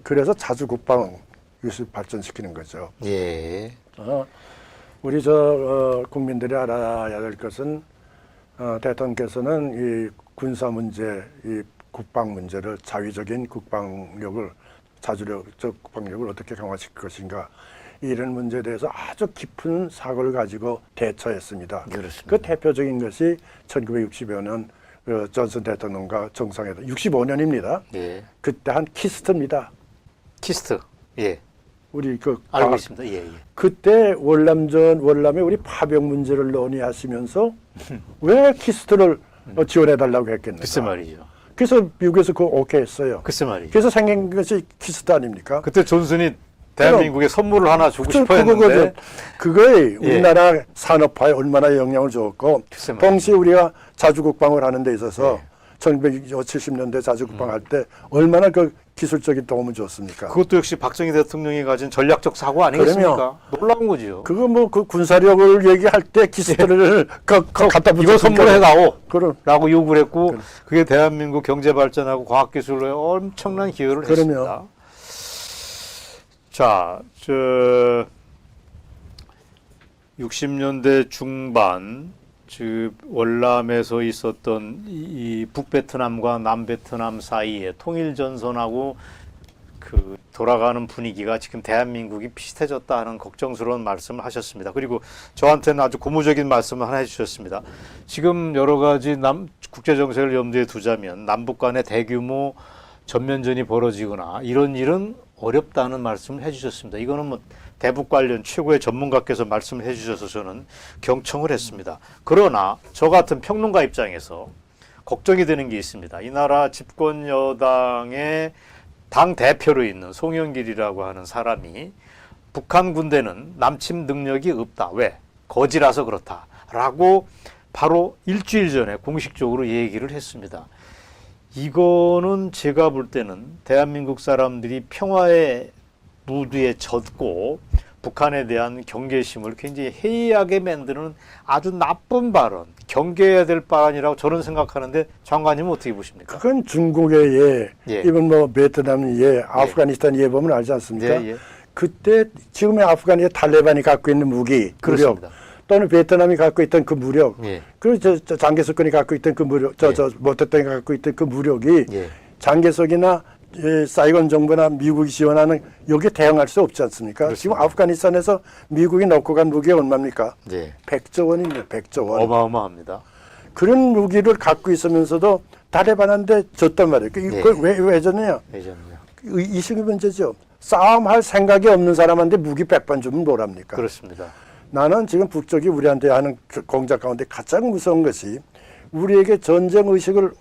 그래서 자주 국방 기술 발전시키는 거죠. 예. 우리 국민들이 알아야 될 것은 대통령께서는 이 군사 문제, 이 국방 문제를 자위적인 국방력을 자주력적 국방력을 어떻게 강화시킬 것인가 이런 문제에 대해서 아주 깊은 사고를 가지고 대처했습니다. 그렇습니다. 그 대표적인 것이 1960여 년 존슨 대통령과 정상회담 65년입니다. 예. 그때 한 키스트입니다. 키스트. 예. 우리 그 알고 있습니다. 예, 예. 그때 월남에 우리 파병 문제를 논의하시면서 왜 키스트를 지원해달라고 했겠는가? 글쎄 말이죠. 그래서 미국에서 그거 오케이 했어요. 글쎄 말이죠. 그래서 생긴 것이 키스트 아닙니까? 그때 존슨이 대한민국에 선물을 하나 주고 그쵸, 싶어 했는데 그거에 우리나라 산업화에 얼마나 영향을 줬고 글쎄 말이죠. 동시에 우리가 자주국방을 하는 데 있어서 네. 1970년대 자주국방 할 때 얼마나 그 기술적인 도움을 줬습니까? 그것도 역시 박정희 대통령이 가진 전략적 사고 아니겠습니까? 놀라운 거지요. 그거 뭐 그 군사력을 얘기할 때 키스트를 갖다 붙여 이거 선물해다오 그럼 라고 요구를 했고 그게 대한민국 경제 발전하고 과학 기술에 엄청난 기여를 그러면. 했습니다. 자, 60년대 중반 월남에서 있었던 이 북베트남과 남베트남 사이에 통일 전선하고 그 돌아가는 분위기가 지금 대한민국이 비슷해졌다 하는 걱정스러운 말씀을 하셨습니다. 그리고 저한테는 아주 고무적인 말씀을 하나 해주셨습니다. 지금 여러 가지 국제 정세를 염두에 두자면 남북 간의 대규모 전면전이 벌어지거나 이런 일은 어렵다는 말씀을 해주셨습니다. 이거는 뭐 대북 관련 최고의 전문가께서 말씀을 해주셔서 저는 경청을 했습니다. 그러나 저 같은 평론가 입장에서 걱정이 되는 게 있습니다. 이 나라 집권 여당의 당 대표로 있는 송영길이라고 하는 사람이 북한 군대는 남침 능력이 없다. 왜? 거지라서 그렇다. 라고 바로 일주일 전에 공식적으로 얘기를 했습니다. 이거는 제가 볼 때는 대한민국 사람들이 평화의 무드에 젖고 북한에 대한 경계심을 굉장히 해이하게 만드는 아주 나쁜 발언, 경계해야 될 발언이라고 저는 생각하는데 장관님은 어떻게 보십니까? 그건 중국의 예. 이건 뭐 베트남 아프가니스탄 보면 알지 않습니까? 예, 예. 그때 지금의 아프간의 탈레반이 갖고 있는 무기, 그렇습니다. 무력 또는 베트남이 갖고 있던 그 무력, 예. 그리고 저 장개석군이 갖고 있던 그 무력, 모태땅이 갖고 있던 그 무력이 예. 장개석이나 사이건 정부나 미국이 지원하는 여기에 대응할 수 없지 않습니까? 그렇습니다. 지금 아프가니스탄에서 미국이 넣고 간 무기가 얼마입니까? 예. 100조 원입니다. 100조 원. 어마어마합니다. 그런 무기를 갖고 있으면서도 탈레반한테 줬단 말이에요. 예. 그걸 왜 줬느냐? 예전요. 이식의 문제죠. 싸움할 생각이 없는 사람한테 무기 100번 주면 뭐랍니까? 그렇습니다. 나는 지금 북쪽이 우리한테 하는 공작 가운데 가장 무서운 것이 우리에게 전쟁 의식을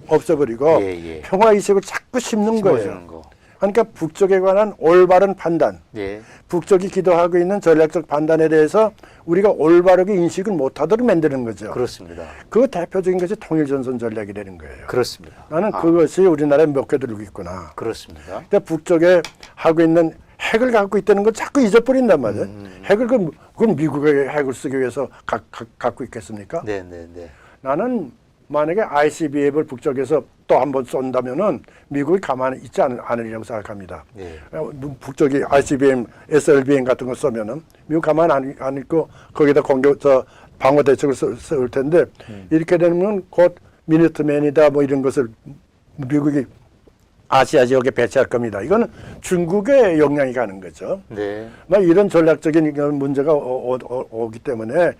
없애버리고 예. 평화 의식을 자꾸 심는 거예요. 심어주는 거. 그러니까 북쪽에 관한 올바른 판단, 예. 북쪽이 기도하고 있는 전략적 판단에 대해서 우리가 올바르게 인식을 못하도록 만드는 거죠. 그렇습니다. 그 대표적인 것이 통일전선 전략이 되는 거예요. 그렇습니다. 나는 그것이 우리나라에 먹혀들고 있구나. 그렇습니다. 그러니까 북쪽에 하고 있는 핵을 갖고 있다는 걸 자꾸 잊어버린단 말이에요. 핵을 그건 미국의 핵을 쓰기 위해서 갖고 있겠습니까? 네. 나는 만약에 ICBM을 북쪽에서 또 한 번 쏜다면은 미국이 가만히 있지 않으리라고 생각합니다. 네. 북쪽이 ICBM, SLBM 같은 거 쏘면은 미국 가만히 안 있고 거기다 방어 대책을 쓸 텐데 이렇게 되면 곧 미니트맨이다 뭐 이런 것을 미국이 아시아 지역에 배치할 겁니다. 이거는 중국의 영향이 가는 거죠. 네. 이런 전략적인 문제가 오기 때문에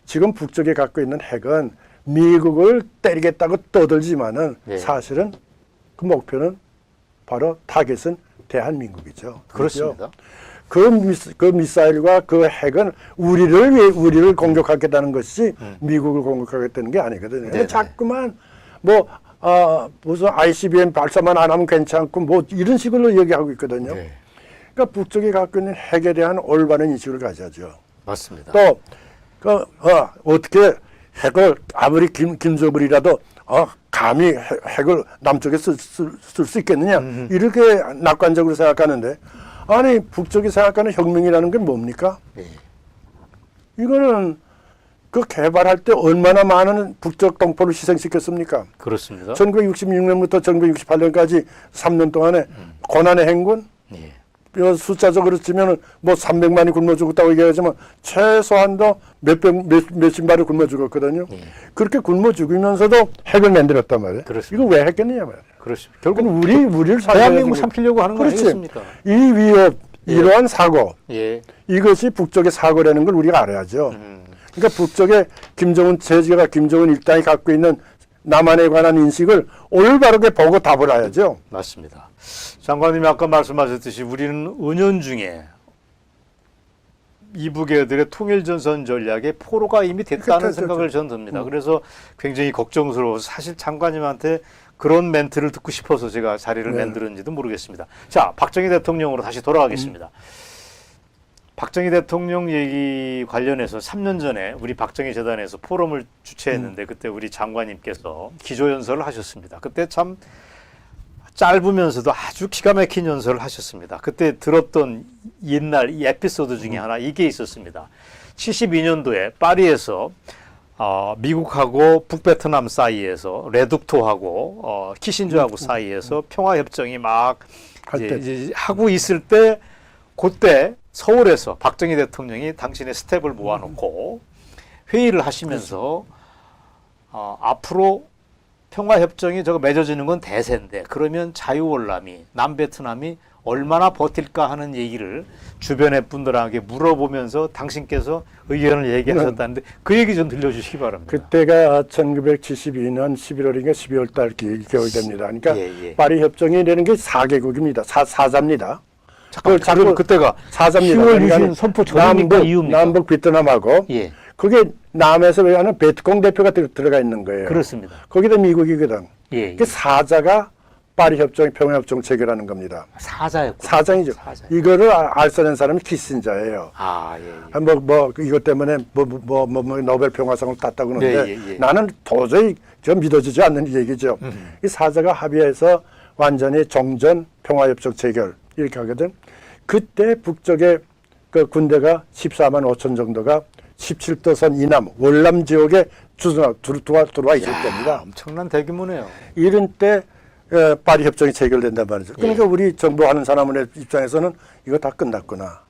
지금 북쪽에 갖고 있는 핵은 미국을 때리겠다고 떠들지만은 네. 사실은 그 목표는 바로 타겟은 대한민국이죠. 그렇습니다. 그 미사일과 그 핵은 우리를 공격하겠다는 것이 미국을 공격하겠다는 게 아니거든요. 네네. 자꾸만 무슨 ICBM 발사만 안 하면 괜찮고 뭐 이런 식으로 얘기하고 있거든요. 네. 그러니까 북쪽이 갖고 있는 핵에 대한 올바른 인식을 가져야죠. 맞습니다. 또 어떻게 핵을 아무리 김정은이라도 감히 핵을 남쪽에 쓸 수 있겠느냐 이렇게 낙관적으로 생각하는데 아니 북쪽이 생각하는 혁명이라는 게 뭡니까? 네. 이거는 그 개발할 때 얼마나 많은 북쪽 동포를 희생시켰습니까? 그렇습니다. 1966년부터 1968년까지 3년 동안에 고난의 행군 예. 숫자적으로 치면은 뭐 300만이 굶어 죽었다고 얘기하지만 최소한도 몇십 마리 굶어 죽었거든요. 예. 그렇게 굶어 죽으면서도 핵을 만들었단 말이에요. 그렇습니다. 이거 왜 했겠느냐 말이에요. 그렇죠. 결국 우리를 대한민국 살려야지. 삼키려고 하는 거 그렇지. 아니겠습니까? 이 위협, 이러한 사고, 예. 이것이 북쪽의 사고라는 걸 우리가 알아야죠. 그러니까 북쪽의 김정은 제지가 김정은 일당이 갖고 있는 남한에 관한 인식을 올바르게 보고 답을 해야죠. 맞습니다. 장관님이 아까 말씀하셨듯이 우리는 은연중에 이북 애들의 통일전선 전략에 포로가 이미 됐다는 그렇죠, 생각을 저는 듭니다. 그래서 굉장히 걱정스러워서 사실 장관님한테 그런 멘트를 듣고 싶어서 제가 자리를 네. 만들었는지도 모르겠습니다. 자, 박정희 대통령으로 다시 돌아가겠습니다. 박정희 대통령 얘기 관련해서 3년 전에 우리 박정희 재단에서 포럼을 주최했는데 그때 우리 장관님께서 기조연설을 하셨습니다. 그때 참 짧으면서도 아주 기가 막힌 연설을 하셨습니다. 그때 들었던 옛날 이 에피소드 중에 하나 이게 있었습니다. 72년도에 파리에서 미국하고 북베트남 사이에서 레둑토하고 키신저하고 사이에서 평화협정이 막 이제 하고 있을 때 그때 서울에서 박정희 대통령이 당신의 스텝을 모아놓고 회의를 하시면서 앞으로 평화협정이 저거 맺어지는 건 대세인데 그러면 자유월남이 남베트남이 얼마나 버틸까 하는 얘기를 주변의 분들에게 물어보면서 당신께서 의견을 얘기하셨다는데 그 얘기 좀 들려주시기 바랍니다. 그때가 1972년 11월인가 12월 달 겨울 됩니다. 그러니까 예. 파리 협정이라는 게 4개국입니다. 사자입니다. 그럼 그때가 사자입니다. 10월 그러니까 유신 선포 전입니까 이후입니까? 남북 베트남하고 예, 그게 남에서 하는 베트콩 대표가 들어가 있는 거예요. 그렇습니다. 거기다 미국이거든. 예, 그 사자가 파리 협정, 평화협정 체결하는 겁니다. 사자였고 사장이죠. 이거를 알선한 사람이 키신저예요. 예. 이것 때문에 노벨 평화상을 땄다고 하는데 예. 나는 도저히 좀 믿어지지 않는 얘기죠. 이 사자가 합의해서 완전히 정전 평화협정 체결 이렇게 하거든. 그때 북쪽에 그 군대가 14만 5천 정도가 17도선 이남 월남 지역에 들어와 있을 때입니다. 엄청난 대규모네요. 이런 때 파리 협정이 체결된단 말이죠. 그러니까 우리 정부 하는 사람의 입장에서는 이거 다 끝났구나.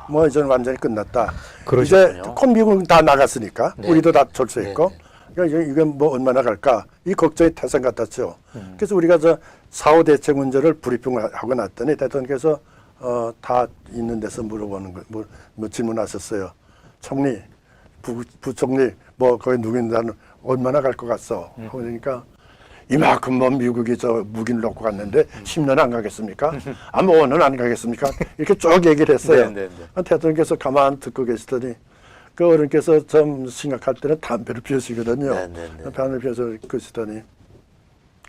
뭐 이제는 완전히 끝났다. 그러셨군요. 이제 곧 미국은 다 나갔으니까 네. 우리도 다 철수했고. 그러니까 이건 뭐 얼마나 갈까? 이 걱정이 태산 같았죠. 그래서 우리가 저 4.5 대책 문제를 브리핑하고 났더니 대통령께서 다 있는 데서 물어보는 거, 뭐 질문하셨어요. 총리, 부총리, 뭐 거기 누구인다는 얼마나 갈 것 같소? 그러니까 이만큼 뭐 미국이 저 무기를 놓고 갔는데 10년 안 가겠습니까? 뭐 5년 안 가겠습니까? 이렇게 쭉 얘기를 했어요. 대통령께서 가만 듣고 계시더니 그 어른께서 좀 심각할 때는 담배를 피우시거든요. 담배를 피워서 그러시더니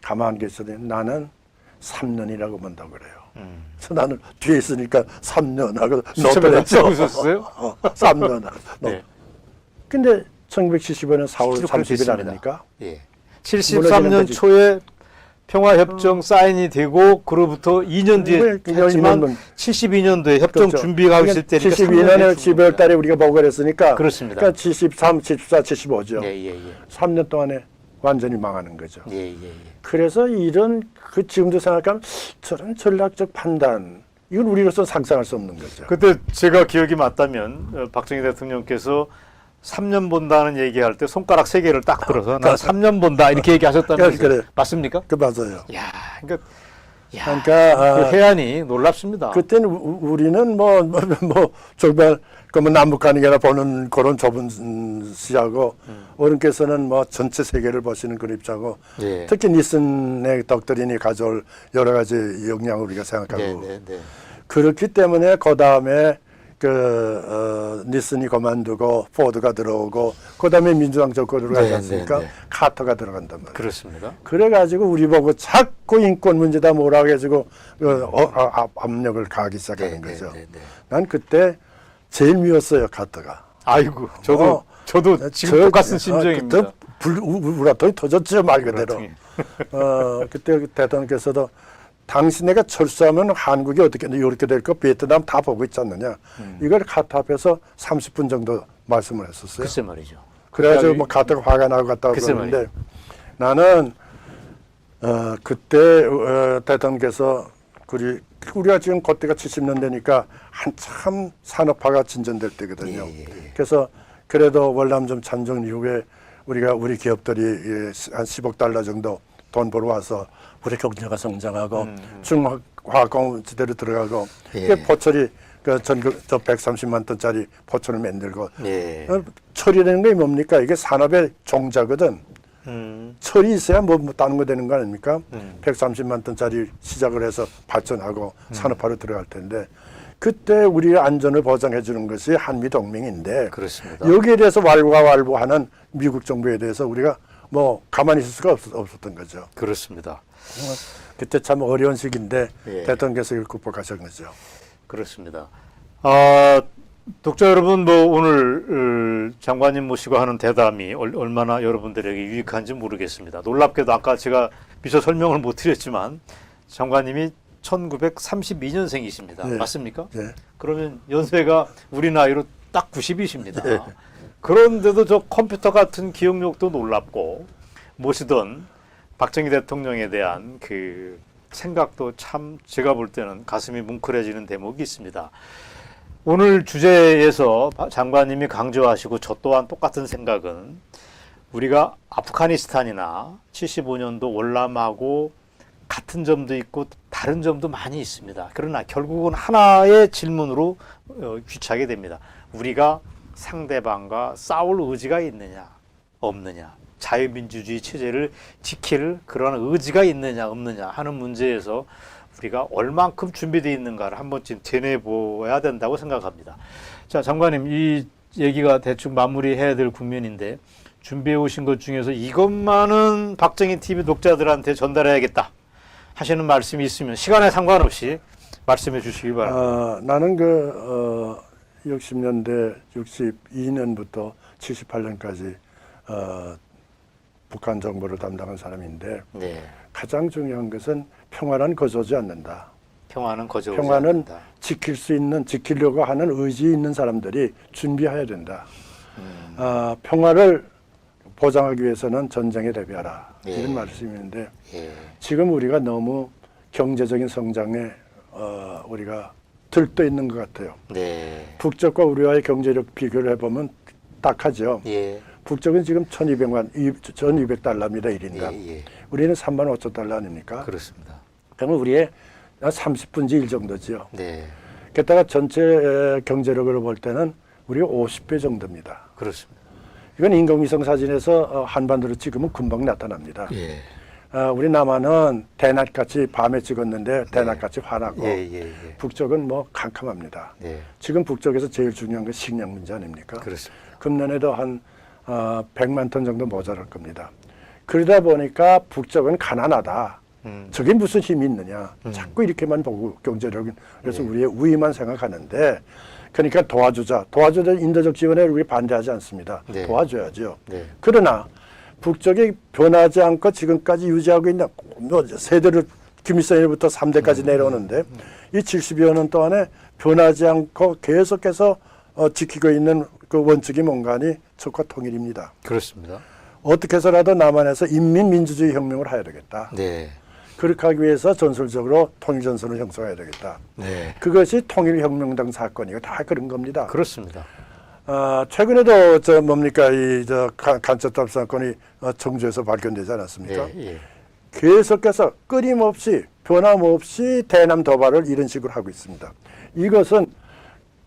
가만 계시더니 나는 3년이라고 본다고 그래요. 그래서 나는 뒤에 있으니까 3년 하고 노트했죠. 웃었어요? 3년 하고. 근데 1975년 4월 30일 아닙니까? 예. 73년 초에 평화협정 사인이 되고 그로부터 2년 뒤에 했지만 72년도에 협정 그렇죠. 준비가 있을 때니까 72년에 12월 달에 우리가 보고를 했으니까 그렇습니다. 그러니까 73, 74, 75죠. 예. 3년 동안에 완전히 망하는 거죠. 예. 그래서 이런 그 지금도 생각하면 저런 전략적 판단 이건 우리로서 상상할 수 없는 거죠. 그때 제가 기억이 맞다면 박정희 대통령께서 3년 본다는 얘기할 때 손가락 3개를 딱 들어서 나 3년 본다 이렇게 얘기하셨다는 그래. 맞습니까? 그 맞아요. 그러니까 그 해안이 놀랍습니다. 그때는 우리는 정말 그뭐 남북 관계나 보는 그런 좁은 시야고 어른께서는 뭐 전체 세계를 보시는 그런 입장고 특히 니슨의 덕트린이 가져올 여러 가지 역량을 우리가 생각하고 그렇기 때문에 그 다음에 니슨이 그만두고 포드가 들어오고 그다음에 민주당 정권으로 가지 않습니까? 카터가 들어간단 말이에요. 그렇습니다. 그래가지고 우리 보고 자꾸 인권 문제다 뭐라 해가지고 압력을 가하기 시작하는 거죠. 난 그때 제일 미웠어요, 카터가. 아이고, 저도 지금 똑같은 심정입니다. 그때 우라통이 터졌죠, 말 그대로. 그때 대통령께서도 당신 내가 철수하면 한국이 어떻게 이렇게 될 거 베트남 다 보고 있지 않느냐. 이걸 카터 앞에서 30분 정도 말씀을 했었어요. 글쎄 말이죠. 그래가지고 뭐 카터가 화가 나고 갔다고 그러는데 나는 그때 대통령께서 우리가 지금 그때가 70년대니까 한참 산업화가 진전될 때거든요. 그래서 그래도 월남전 참전 이후에 우리 기업들이 한 10억 달러 정도 돈 벌어 와서 우리 경제가 성장하고 중화학공지대로 들어가고 예. 이게 포철이 그 전국 저 130만 톤짜리 포철을 만들고 예. 철이라는 게 뭡니까? 이게 산업의 종자거든. 철이 있어야 뭐 다른 거 되는 거 아닙니까? 130만 톤짜리 시작을 해서 발전하고 산업화로 들어갈 텐데 그때 우리의 안전을 보장해 주는 것이 한미 동맹인데 그렇습니다. 여기에 대해서 왈가왈부하는 미국 정부에 대해서 우리가 뭐 가만히 있을 수가 없었던 거죠. 그렇습니다. 그때 참 어려운 시기인데 예. 대통령께서 이걸 극복하신 거죠. 그렇습니다. 독자 여러분, 뭐 오늘 장관님 모시고 하는 대담이 얼마나 여러분들에게 유익한지 모르겠습니다. 놀랍게도 아까 제가 미처 설명을 못 드렸지만 장관님이 1932년생이십니다. 네. 맞습니까? 네. 그러면 연세가 우리 나이로 딱 90이십니다. 네. 그런데도 저 컴퓨터 같은 기억력도 놀랍고 모시던 박정희 대통령에 대한 그 생각도 참 제가 볼 때는 가슴이 뭉클해지는 대목이 있습니다. 오늘 주제에서 장관님이 강조하시고 저 또한 똑같은 생각은 우리가 아프가니스탄이나 75년도 월남하고 같은 점도 있고 다른 점도 많이 있습니다. 그러나 결국은 하나의 질문으로 귀차게 됩니다. 우리가 상대방과 싸울 의지가 있느냐 없느냐, 자유민주주의 체제를 지킬 그런 의지가 있느냐 없느냐 하는 문제에서 우리가 얼만큼 준비되어 있는가를 한 번쯤 되뇌보아야 된다고 생각합니다. 자, 장관님, 이 얘기가 대충 마무리해야 될 국면인데 준비해 오신 것 중에서 이것만은 박정희 TV 독자들한테 전달해야겠다 하시는 말씀이 있으면 시간에 상관없이 말씀해 주시기 바랍니다. 나는 60년대 62년부터 78년까지 북한 정보를 담당한 사람인데 네. 가장 중요한 것은 평화는 거저지 않는다. 평화는 거저오지 평화는 않는다. 지키려고 하는 의지 있는 사람들이 준비해야 된다. 평화를 보장하기 위해서는 전쟁에 대비하라. 예. 이런 말씀인데 예. 지금 우리가 너무 경제적인 성장에 우리가 들떠 있는 것 같아요. 네. 북쪽과 우리와의 경제력 비교를 해보면 딱하죠. 예. 북쪽은 지금 1200달러입니다. 1인당. 예. 예. 우리는 35,000달러 아닙니까? 그렇습니다. 그러면 우리의 30분의 1 정도죠. 네. 게다가 전체 경제력으로 볼 때는 우리가 50배 정도입니다. 그렇습니다. 이건 인공위성 사진에서 한반도로 찍으면 금방 나타납니다. 예. 우리 남한은 대낮같이 밤에 찍었는데 대낮같이 환하고 예. 북쪽은 뭐 캄캄합니다. 예. 지금 북쪽에서 제일 중요한 건 식량 문제 아닙니까? 그렇습니다. 금년에도 한 100만 톤 정도 모자랄 겁니다. 그러다 보니까 북쪽은 가난하다. 저게 무슨 힘이 있느냐. 자꾸 이렇게만 보고 경제력은 그래서 우리의 우위만 생각하는데 그러니까 도와주자. 인도적 지원에 우리 반대하지 않습니다. 네. 도와줘야죠. 네. 그러나 북쪽이 변하지 않고 지금까지 유지하고 있는 세대를 김일성부터 3대까지 내려오는데 이 70여 년 동안에 변하지 않고 계속해서 지키고 있는 그 원칙이 뭔가니 적과 통일입니다. 그렇습니다. 어떻게 해서라도 남한에서 인민민주주의 혁명을 해야 되겠다. 네. 그렇게 하기 위해서 전술적으로 통일전선을 형성해야 되겠다. 네. 그것이 통일혁명당 사건이고 다 그런 겁니다. 그렇습니다. 최근에도 간첩탑 사건이 청주에서 발견되지 않았습니까? 예. 계속해서 끊임없이 변함없이 대남 도발을 이런 식으로 하고 있습니다. 이것은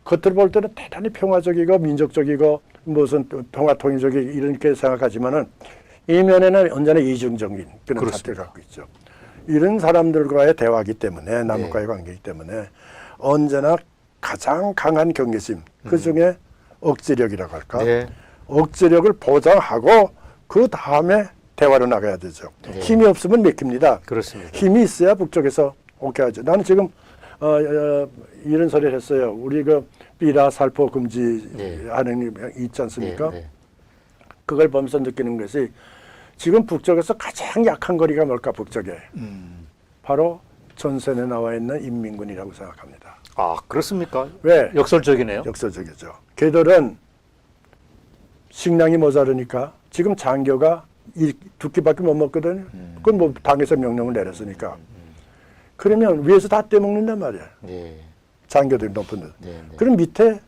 겉으로 볼 때는 대단히 평화적이고 민족적이고 무슨 평화통일적이 이렇게 생각하지만은 이면에는 언제나 이중적인 그런 그렇습니다. 사태를 갖고 있죠. 이런 사람들과의 대화이기 때문에 남북과의 관계이기 때문에 언제나 가장 강한 경계심 그중에 억제력이라고 할까? 네. 억제력을 보장하고 그 다음에 대화로 나가야 되죠. 네. 힘이 없으면 맥힙니다. 그렇습니다. 힘이 있어야 북쪽에서 오케이 하죠. 나는 지금 이런 소리를 했어요. 우리 그 삐라 살포 금지하는 게 있지 않습니까? 네. 그걸 보면서 느끼는 것이 지금 북쪽에서 가장 약한 거리가 뭘까 북쪽에. 바로 전선에 나와 있는 인민군이라고 생각합니다. 아, 그렇습니까? 왜? 역설적이네요. 역설적이죠. 걔들은 식량이 모자르니까 지금 장교가 두 끼밖에 못 먹거든요. 그건 뭐 당에서 명령을 내렸으니까. 그러면 위에서 다 떼먹는단 말이야. 네. 장교들이 높은 데. 네. 그럼 밑에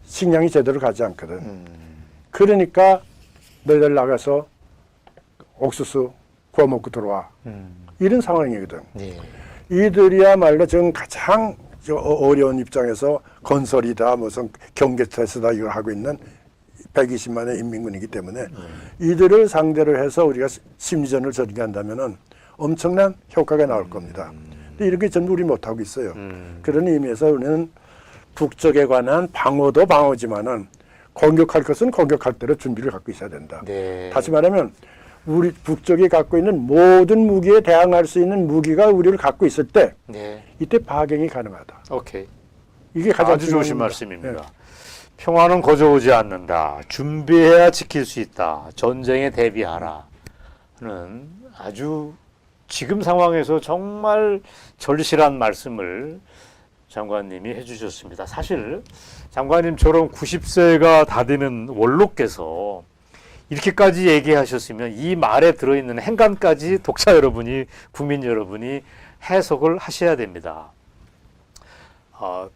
식량이 제대로 가지 않거든. 그러니까 너희들 나가서 옥수수 구워먹고 들어와. 이런 상황이거든. 예. 이들이야말로 지금 가장 어려운 입장에서 건설이다, 무슨 경계태세다 이걸 하고 있는 120만의 인민군이기 때문에 이들을 상대로 해서 우리가 심리전을 전개한다면은 엄청난 효과가 나올 겁니다. 근데 이렇게 전부 우리 못하고 있어요. 그런 의미에서 우리는 북쪽에 관한 방어도 방어지만은 공격할 것은 공격할 대로 준비를 갖고 있어야 된다. 네. 다시 말하면 우리 북쪽이 갖고 있는 모든 무기에 대항할 수 있는 무기가 우리를 갖고 있을 때 네. 이때 파괴이 가능하다. 오케이. 이게 가장 아주 좋으신 중요합니다. 말씀입니다. 네. 평화는 거저오지 않는다. 준비해야 지킬 수 있다. 전쟁에 대비하라. 는 아주 지금 상황에서 정말 절실한 말씀을 장관님이 해주셨습니다. 사실 장관님처럼 90세가 다 되는 원로께서 이렇게까지 얘기하셨으면 이 말에 들어있는 행간까지 독자 여러분이, 국민 여러분이 해석을 하셔야 됩니다.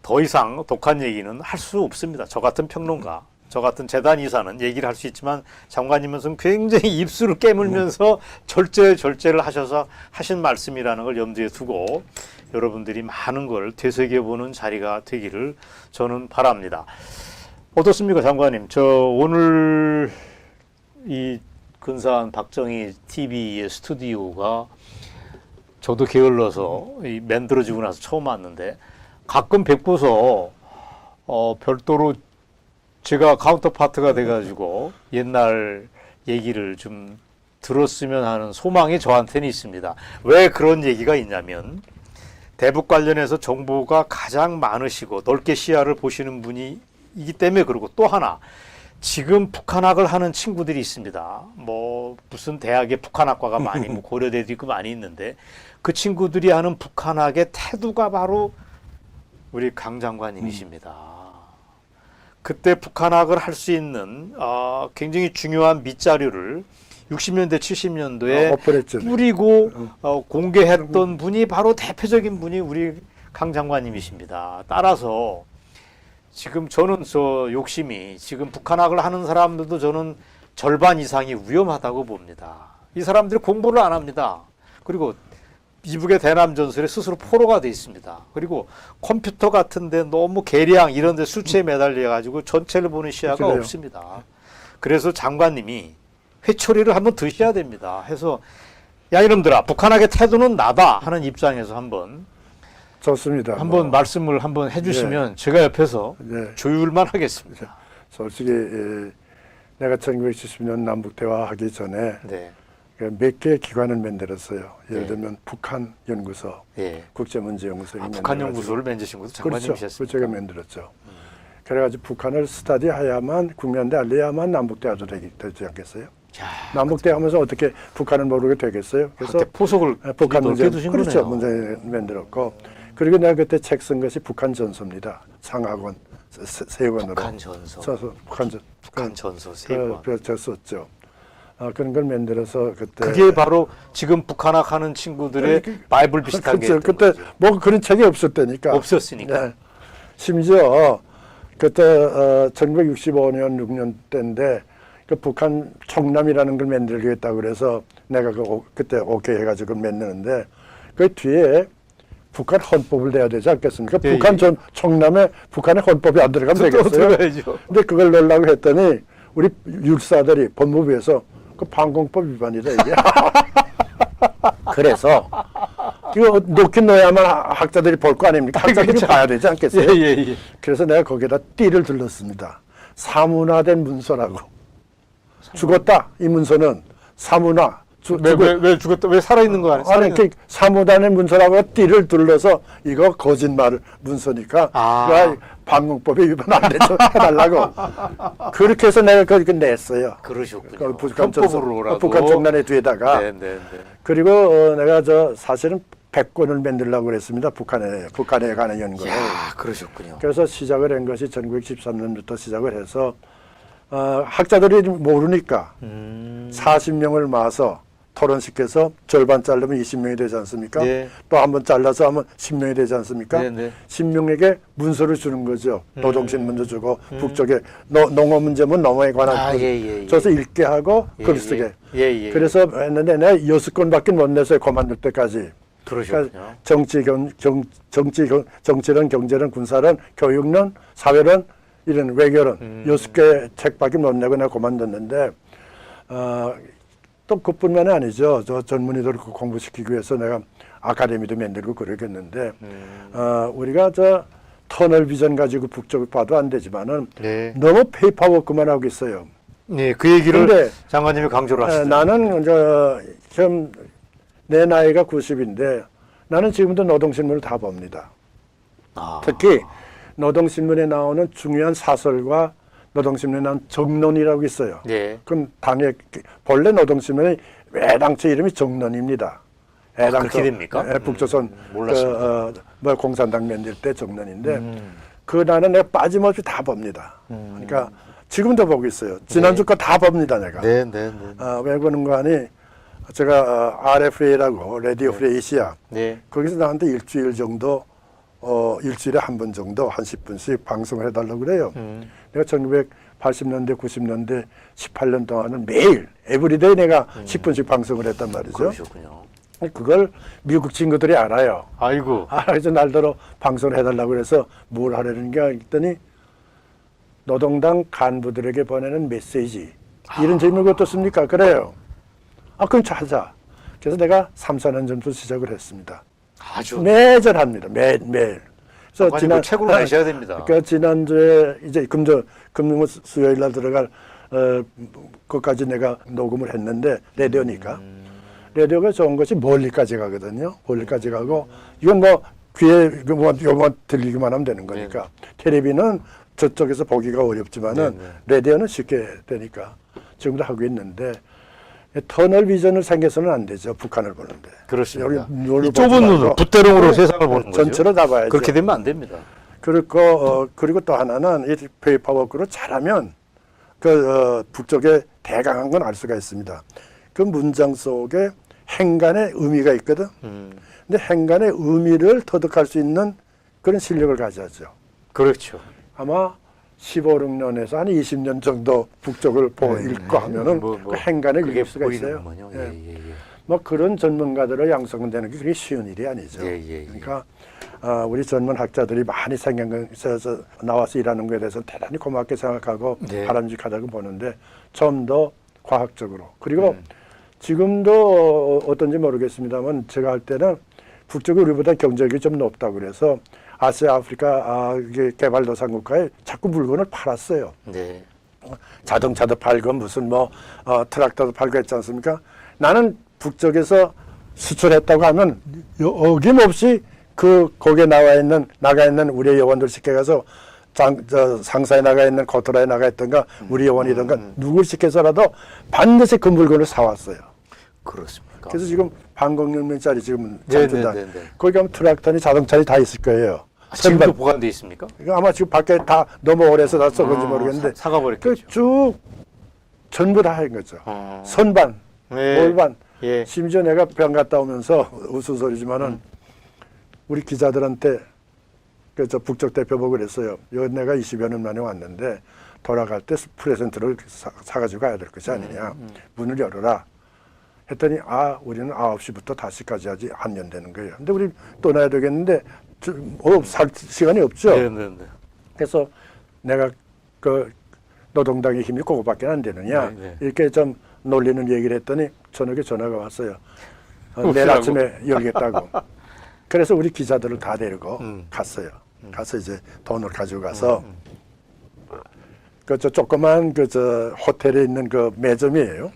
더 이상 독한 얘기는 할 수 없습니다. 저 같은 평론가, 저 같은 재단 이사는 얘기를 할 수 있지만 장관님은 굉장히 입술을 깨물면서 절제를 하셔서 하신 말씀이라는 걸 염두에 두고 여러분들이 많은 걸 되새겨보는 자리가 되기를 저는 바랍니다. 어떻습니까, 장관님? 저 오늘 이 근사한 박정희 TV의 스튜디오가 저도 게을러서 만들어지고 나서 처음 왔는데 가끔 뵙고서 별도로 제가 카운터파트가 돼가지고 옛날 얘기를 좀 들었으면 하는 소망이 저한테는 있습니다. 왜 그런 얘기가 있냐면 대북 관련해서 정보가 가장 많으시고 넓게 시야를 보시는 분이기 때문에 그러고 또 하나 지금 북한학을 하는 친구들이 있습니다. 뭐 무슨 대학에 북한학과가 많이 뭐 고려대도 있고 많이 있는데 그 친구들이 하는 북한학의 태도가 바로 우리 강 장관님이십니다. 그때 북한학을 할 수 있는 굉장히 중요한 밑자료를 60년대, 70년도에 뿌리고 공개했던 분이 바로 대표적인 분이 우리 강 장관님이십니다. 따라서 지금 저는 욕심이 지금 북한학을 하는 사람들도 저는 절반 이상이 위험하다고 봅니다. 이 사람들이 공부를 안 합니다. 그리고 이북의 대남 전술에 스스로 포로가 돼 있습니다. 그리고 컴퓨터 같은데 너무 계량 이런 데 수치에 매달려 가지고 전체를 보는 시야가 그래요. 없습니다. 그래서 장관님이 회초리를 한번 드셔야 됩니다. 해서 야 이놈들아 북한학의 태도는 나다 하는 입장에서 한번 좋습니다. 말씀을 한번 해주시면 제가 옆에서 조율만 하겠습니다. 솔직히 내가 1970년 남북 대화하기 전에 네. 몇 개의 기관을 만들었어요. 예를 들면 북한 연구소, 국제문제연구소. 북한 연구소를 만드신 것도 장관님이셨습니다. 그렇죠. 제가 만들었죠. 그래가지고 북한을 스터디해야만 국민한테 알려야만 남북 대화도 되지 않겠어요? 남북 대화하면서 어떻게 북한을 모르게 되겠어요? 그래서 포석을 북한 문제 그렇죠. 문제 만들었고 그리고 내가 그때 책 쓴 것이 북한 전서입니다. 상하권 세 권으로. 북한 전서. 북한 전서 세 권. 저 썼죠. 그런 걸 만들어서 그때 그게 바로 지금 북한학 하는 친구들의 바이블 비슷한 게 그때 뭐 그런 책이 없었다니까. 없었으니까. 네. 심지어 그때 1965년 6년 때인데 그 북한 총남이라는 걸 만들겠다고 그래서 내가 그때 오케이 해가지고 만드는데 그 뒤에 북한 헌법을 내야 되지 않겠습니까? 예, 북한 총남에 북한의 헌법이 안 들어가면 되겠어요? 들어가야죠. 근데 그걸 넣으려고 했더니 우리 율사들이 법무부에서 그 방공법 위반이다 이게. 그래서 이거 놓긴 넣어야만 학자들이 볼 거 아닙니까? 학자들이 봐야 되지 않겠어요? 예. 그래서 내가 거기에다 띠를 둘렀습니다. 사문화된 문서라고. 죽었다. 이 문서는 사문화. 왜 죽었다? 왜 살아있는 거 아니에요? 아니, 그 사무단의 문서라고 띠를 둘러서 이거 거짓말 문서니까 방공법에 위반 안 되죠. 해달라고. 그렇게 해서 내가 그걸 냈어요. 그러셨군요. 북한 총단의 뒤에다가. 네. 그리고 내가 사실은 100권을 만들려고 그랬습니다. 북한에 관한 연구를. 그러셨군요. 그래서 시작을 한 것이 1913년부터 시작을 해서 학자들이 모르니까 40명을 모아서 토론시켜서 절반 자르면 20명이 되지 않습니까? 네. 또 한 번 잘라서 하면 10명이 되지 않습니까? 네. 10명에게 문서를 주는 거죠. 노동신 문서 주고 북쪽에 농업 문제면 농어에 관한 예. 줘서 읽게 하고 글 쓰게. 예, 예. 그래서 했는데 내가 6건밖에 못 내서 그만둘 때까지. 그러셨군요. 그러니까 정치론, 경제론, 군사론, 교육론, 사회론, 이런 외교론 6개 책밖에 못 내고 내가 그만뒀는데 또 그뿐만이 아니죠. 저 젊은이들 공부시키기 위해서 내가 아카데미도 만들고 그러겠는데 우리가 저 터널 비전 가지고 북쪽을 봐도 안 되지만은 네. 너무 페이퍼워크만 하고 있어요. 네, 그 얘기를 근데, 장관님이 강조를 하시죠. 나는 지금 내 나이가 90인데 나는 지금도 노동신문을 다 봅니다. 아, 특히 노동신문에 나오는 중요한 사설과 노동신문에 나온 정론이라고 있어요. 네. 그럼 본래 노동신문의 애당초 이름이 정론입니다. 그렇게 됩니까? 북조선 몰랐습니다. 공산당 만들 때 정론인데 그 나는 내가 빠짐없이 다 봅니다. 그러니까 지금도 보고 있어요. 지난주 거 다 봅니다 내가. 네, 네, 네. 왜 그런가 하니 제가 RFA라고 라디오 프리 에이시아 네. 거기서 나한테 일주일 정도 일주일에 한 번 정도 한 10분씩 방송을 해달라고 그래요. 내가 1980년대, 90년대 18년 동안은 매일 에브리데이 내가 10분씩 방송을 했단 말이죠. 그러셨군요. 그걸 미국 친구들이 알아요. 아이고. 그래서 날더러 방송을 해달라고 그래서 뭘 하려는 게 했더니 노동당 간부들에게 보내는 메시지 이런 제목이 어떻습니까? 그래요. 그럼 하자. 그래서 내가 3, 4년 전부터 시작을 했습니다. 아주 매절 합니다. 매일. 그래서 책으로 내셔야 됩니다. 그러니까 지난주에 이제 금융 수요일 날 들어갈 그것까지 내가 녹음을 했는데 라디오니까 라디오가 좋은 것이 멀리까지 가거든요. 멀리까지 가고 이건 뭐 귀에 요만 들리기만 하면 되는 거니까 텔레비는 저쪽에서 보기가 어렵지만은 라디오는 쉽게 되니까 지금도 하고 있는데 터널 비전을 생겨서는 안 되죠. 북한을 보는데. 그렇습니다. 이 좁은 눈으로 붓대롱으로 세상을 보는 거죠. 전체로 다 봐야죠. 그렇게 되면 안 됩니다. 그리고 또 하나는 이 페이퍼워크로 잘하면 북쪽에 대강한 건 알 수가 있습니다. 그 문장 속에 행간의 의미가 있거든. 근데 행간의 의미를 터득할 수 있는 그런 실력을 가져야죠. 그렇죠. 아마 15, 16년에서 한 20년 정도 북쪽을 읽고 하면은 그 행간을 읽을 수가 있어요. 뭐 그런 전문가들을 양성되는 게 그렇게 쉬운 일이 아니죠. 그러니까 우리 전문 학자들이 많이 생겨서 나와서 일하는 것에 대해서 대단히 고맙게 생각하고 바람직하다고 보는데 좀 더 과학적으로 그리고 지금도 어떤지 모르겠습니다만 제가 할 때는 북쪽이 우리보다 경제력이 좀 높다고 그래서 아시아, 아프리카 개발도상국가에 자꾸 물건을 팔았어요. 네. 자동차도 팔고 무슨 트랙터도 팔고 했지 않습니까? 나는 북쪽에서 수출했다고 하면 어김없이 거기에 나가 있는 우리 요원들 시켜가서 상사에 나가 있는 코트라에 나가 있던가 우리 요원이던가 누굴 시켜서라도 반드시 그 물건을 사왔어요. 그렇습니까? 그래서 지금 방공연맹짜리 지금 잠든다. 네. 거기 가면 트랙터니 자동차니 다 있을 거예요. 지금도 보관돼 있습니까? 아마 지금 밖에 다 너무 오래서 다 썩은지 모르겠는데 사가버렸겠죠. 쭉 전부 다 한 거죠. 선반, 골반. 심지어 내가 병 갔다 오면서 웃은 소리지만은 우리 기자들한테 저 북쪽 대표 보고 그랬어요. 내가 20여 년 만에 왔는데 돌아갈 때 프레젠트를 사가지고 가야 될 것이 아니냐. 문을 열어라. 했더니 우리는 9시부터 5시까지 하지 안 연다는 거예요. 근데 우리 떠나야 되겠는데 살 시간이 없죠. 그래서 내가 노동당의 힘이 그거밖에 안 되느냐. 이렇게 좀 놀리는 얘기를 했더니 저녁에 전화가 왔어요. 내일 아침에 열겠다고. 그래서 우리 기자들을 다 데리고 갔어요. 가서 이제 돈을 가지고 가서 저 조그만 호텔에 있는 그 매점이에요.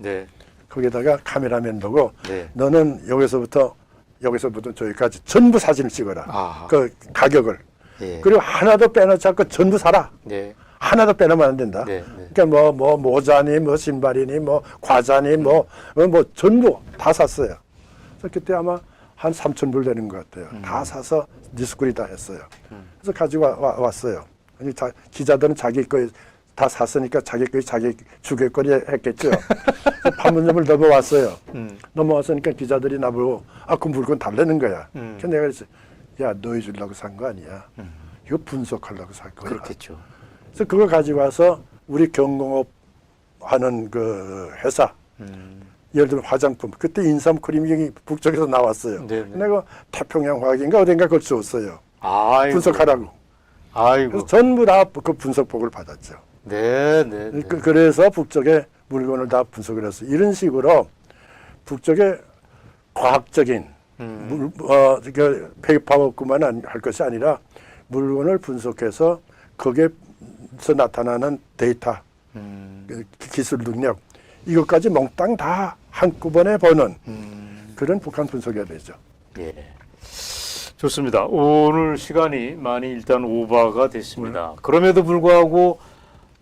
거기다가 카메라맨 보고 너는 여기서부터 저기까지 전부 사진을 찍어라. 그 가격을. 그리고 하나도 빼놓지 않고 전부 사라. 하나도 빼놓으면 안 된다. 그러니까 모자니 신발이니 과자니 전부 다 샀어요. 그래서 그때 아마 한 3,000불 되는 것 같아요. 다 사서 디스크리 다 했어요. 그래서 가지고 왔어요. 기자들은 자기 거 다 샀으니까 자기 거 자기 주객거리 했겠죠. 판문점을 넘어왔어요. 넘어왔으니까 기자들이 나보고 그 물건 달라는 거야. 그래서 내가 그랬어요. 야, 너희 주려고 산 거 아니야. 이거 분석하려고 산 거야. 그렇겠죠. 그래서 그걸 가지고 와서 우리 경공업 하는 그 회사 예를 들면 화장품 그때 인삼 크림이 북쪽에서 나왔어요. 네, 네. 내가 태평양 화학인가 어딘가 걸쳐왔어요. 아이고. 분석하라고. 아이고. 그래서 전부 다 그 분석복을 받았죠. 네, 네. 네. 그래서 북쪽의 물건을 다 분석을 했어요. 이런 식으로 북쪽의 과학적인 페이퍼워크만 할 것이 아니라 물건을 분석해서 거기에서 나타나는 데이터, 기술 능력 이것까지 몽땅 다 한꺼번에 보는 그런 북한 분석이어야 되죠. 예. 좋습니다. 오늘 시간이 많이 일단 오버가 됐습니다. 그럼에도 불구하고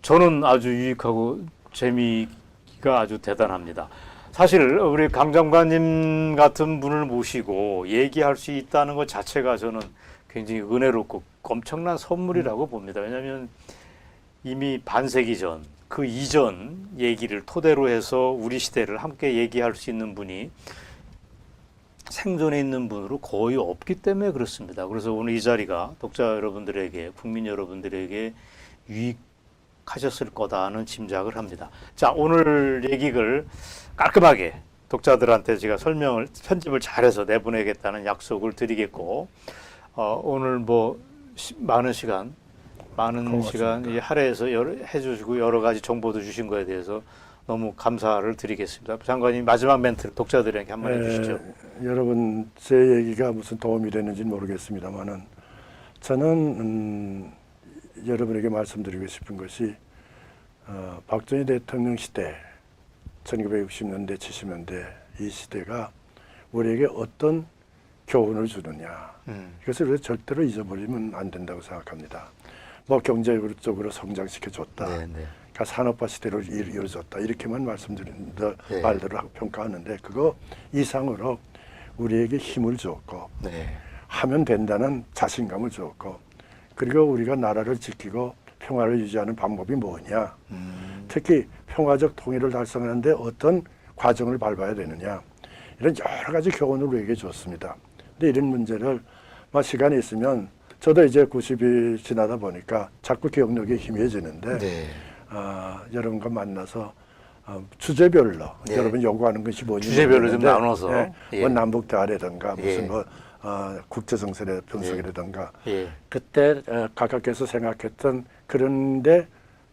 저는 아주 유익하고 재미가 아주 대단합니다. 사실 우리 강 장관님 같은 분을 모시고 얘기할 수 있다는 것 자체가 저는 굉장히 은혜롭고 엄청난 선물이라고 봅니다. 왜냐하면 이미 반세기 전, 그 이전 얘기를 토대로 해서 우리 시대를 함께 얘기할 수 있는 분이 생존해 있는 분으로 거의 없기 때문에 그렇습니다. 그래서 오늘 이 자리가 독자 여러분들에게, 국민 여러분들에게 유익하셨을 거다는 짐작을 합니다. 자, 오늘 얘기를 깔끔하게 독자들한테 제가 편집을 잘해서 내보내겠다는 약속을 드리겠고, 오늘 뭐 많은 시간 이 할애해서 해주시고 여러 가지 정보도 주신 거에 대해서 너무 감사를 드리겠습니다. 장관님 마지막 멘트 독자들에게 한번 해주시죠. 여러분 제 얘기가 무슨 도움이 되는지는 모르겠습니다만은 저는 여러분에게 말씀드리고 싶은 것이 박정희 대통령 시대 1960년대 70년대 이 시대가 우리에게 어떤 교훈을 주느냐 이것을 우리가 절대로 잊어버리면 안 된다고 생각합니다. 뭐 경제적으로 성장시켜 줬다. 네, 네. 그러니까 산업화 시대로 이루어졌다. 이렇게만 말씀드린 네. 말들을 하고 평가하는데 그거 이상으로 우리에게 힘을 줬고 네. 하면 된다는 자신감을 줬고 그리고 우리가 나라를 지키고 평화를 유지하는 방법이 뭐냐. 특히 평화적 통일을 달성하는데 어떤 과정을 밟아야 되느냐. 이런 여러 가지 교훈을 우리에게 줬습니다. 근데 이런 문제를 시간이 있으면 저도 이제 90이 지나다 보니까 자꾸 기억력이 희미해지는데 네. 여러분과 만나서 주제별로 네. 여러분 요구하는 것이 뭔지 주제별로 좀 모르겠는데, 나눠서. 네, 예. 뭐 남북 대화라든가 무슨 예. 뭐 국제정세의 분석이라든가 예. 그때 각각께서 생각했던 그런데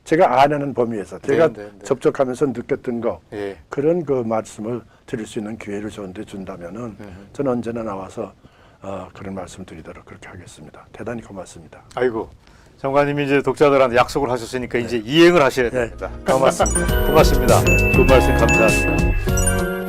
제가 안 하는 범위에서 제가 네, 네, 네. 접촉하면서 느꼈던 거 예. 그런 그 말씀을 드릴 수 있는 기회를 저한테 준다면은 저는 언제나 나와서 그런 말씀 드리도록 그렇게 하겠습니다. 대단히 고맙습니다. 아이고, 장관님이 이제 독자들한테 약속을 하셨으니까 이제 이행을 하셔야 됩니다. 고맙습니다. 고맙습니다. 그 말씀 감사합니다.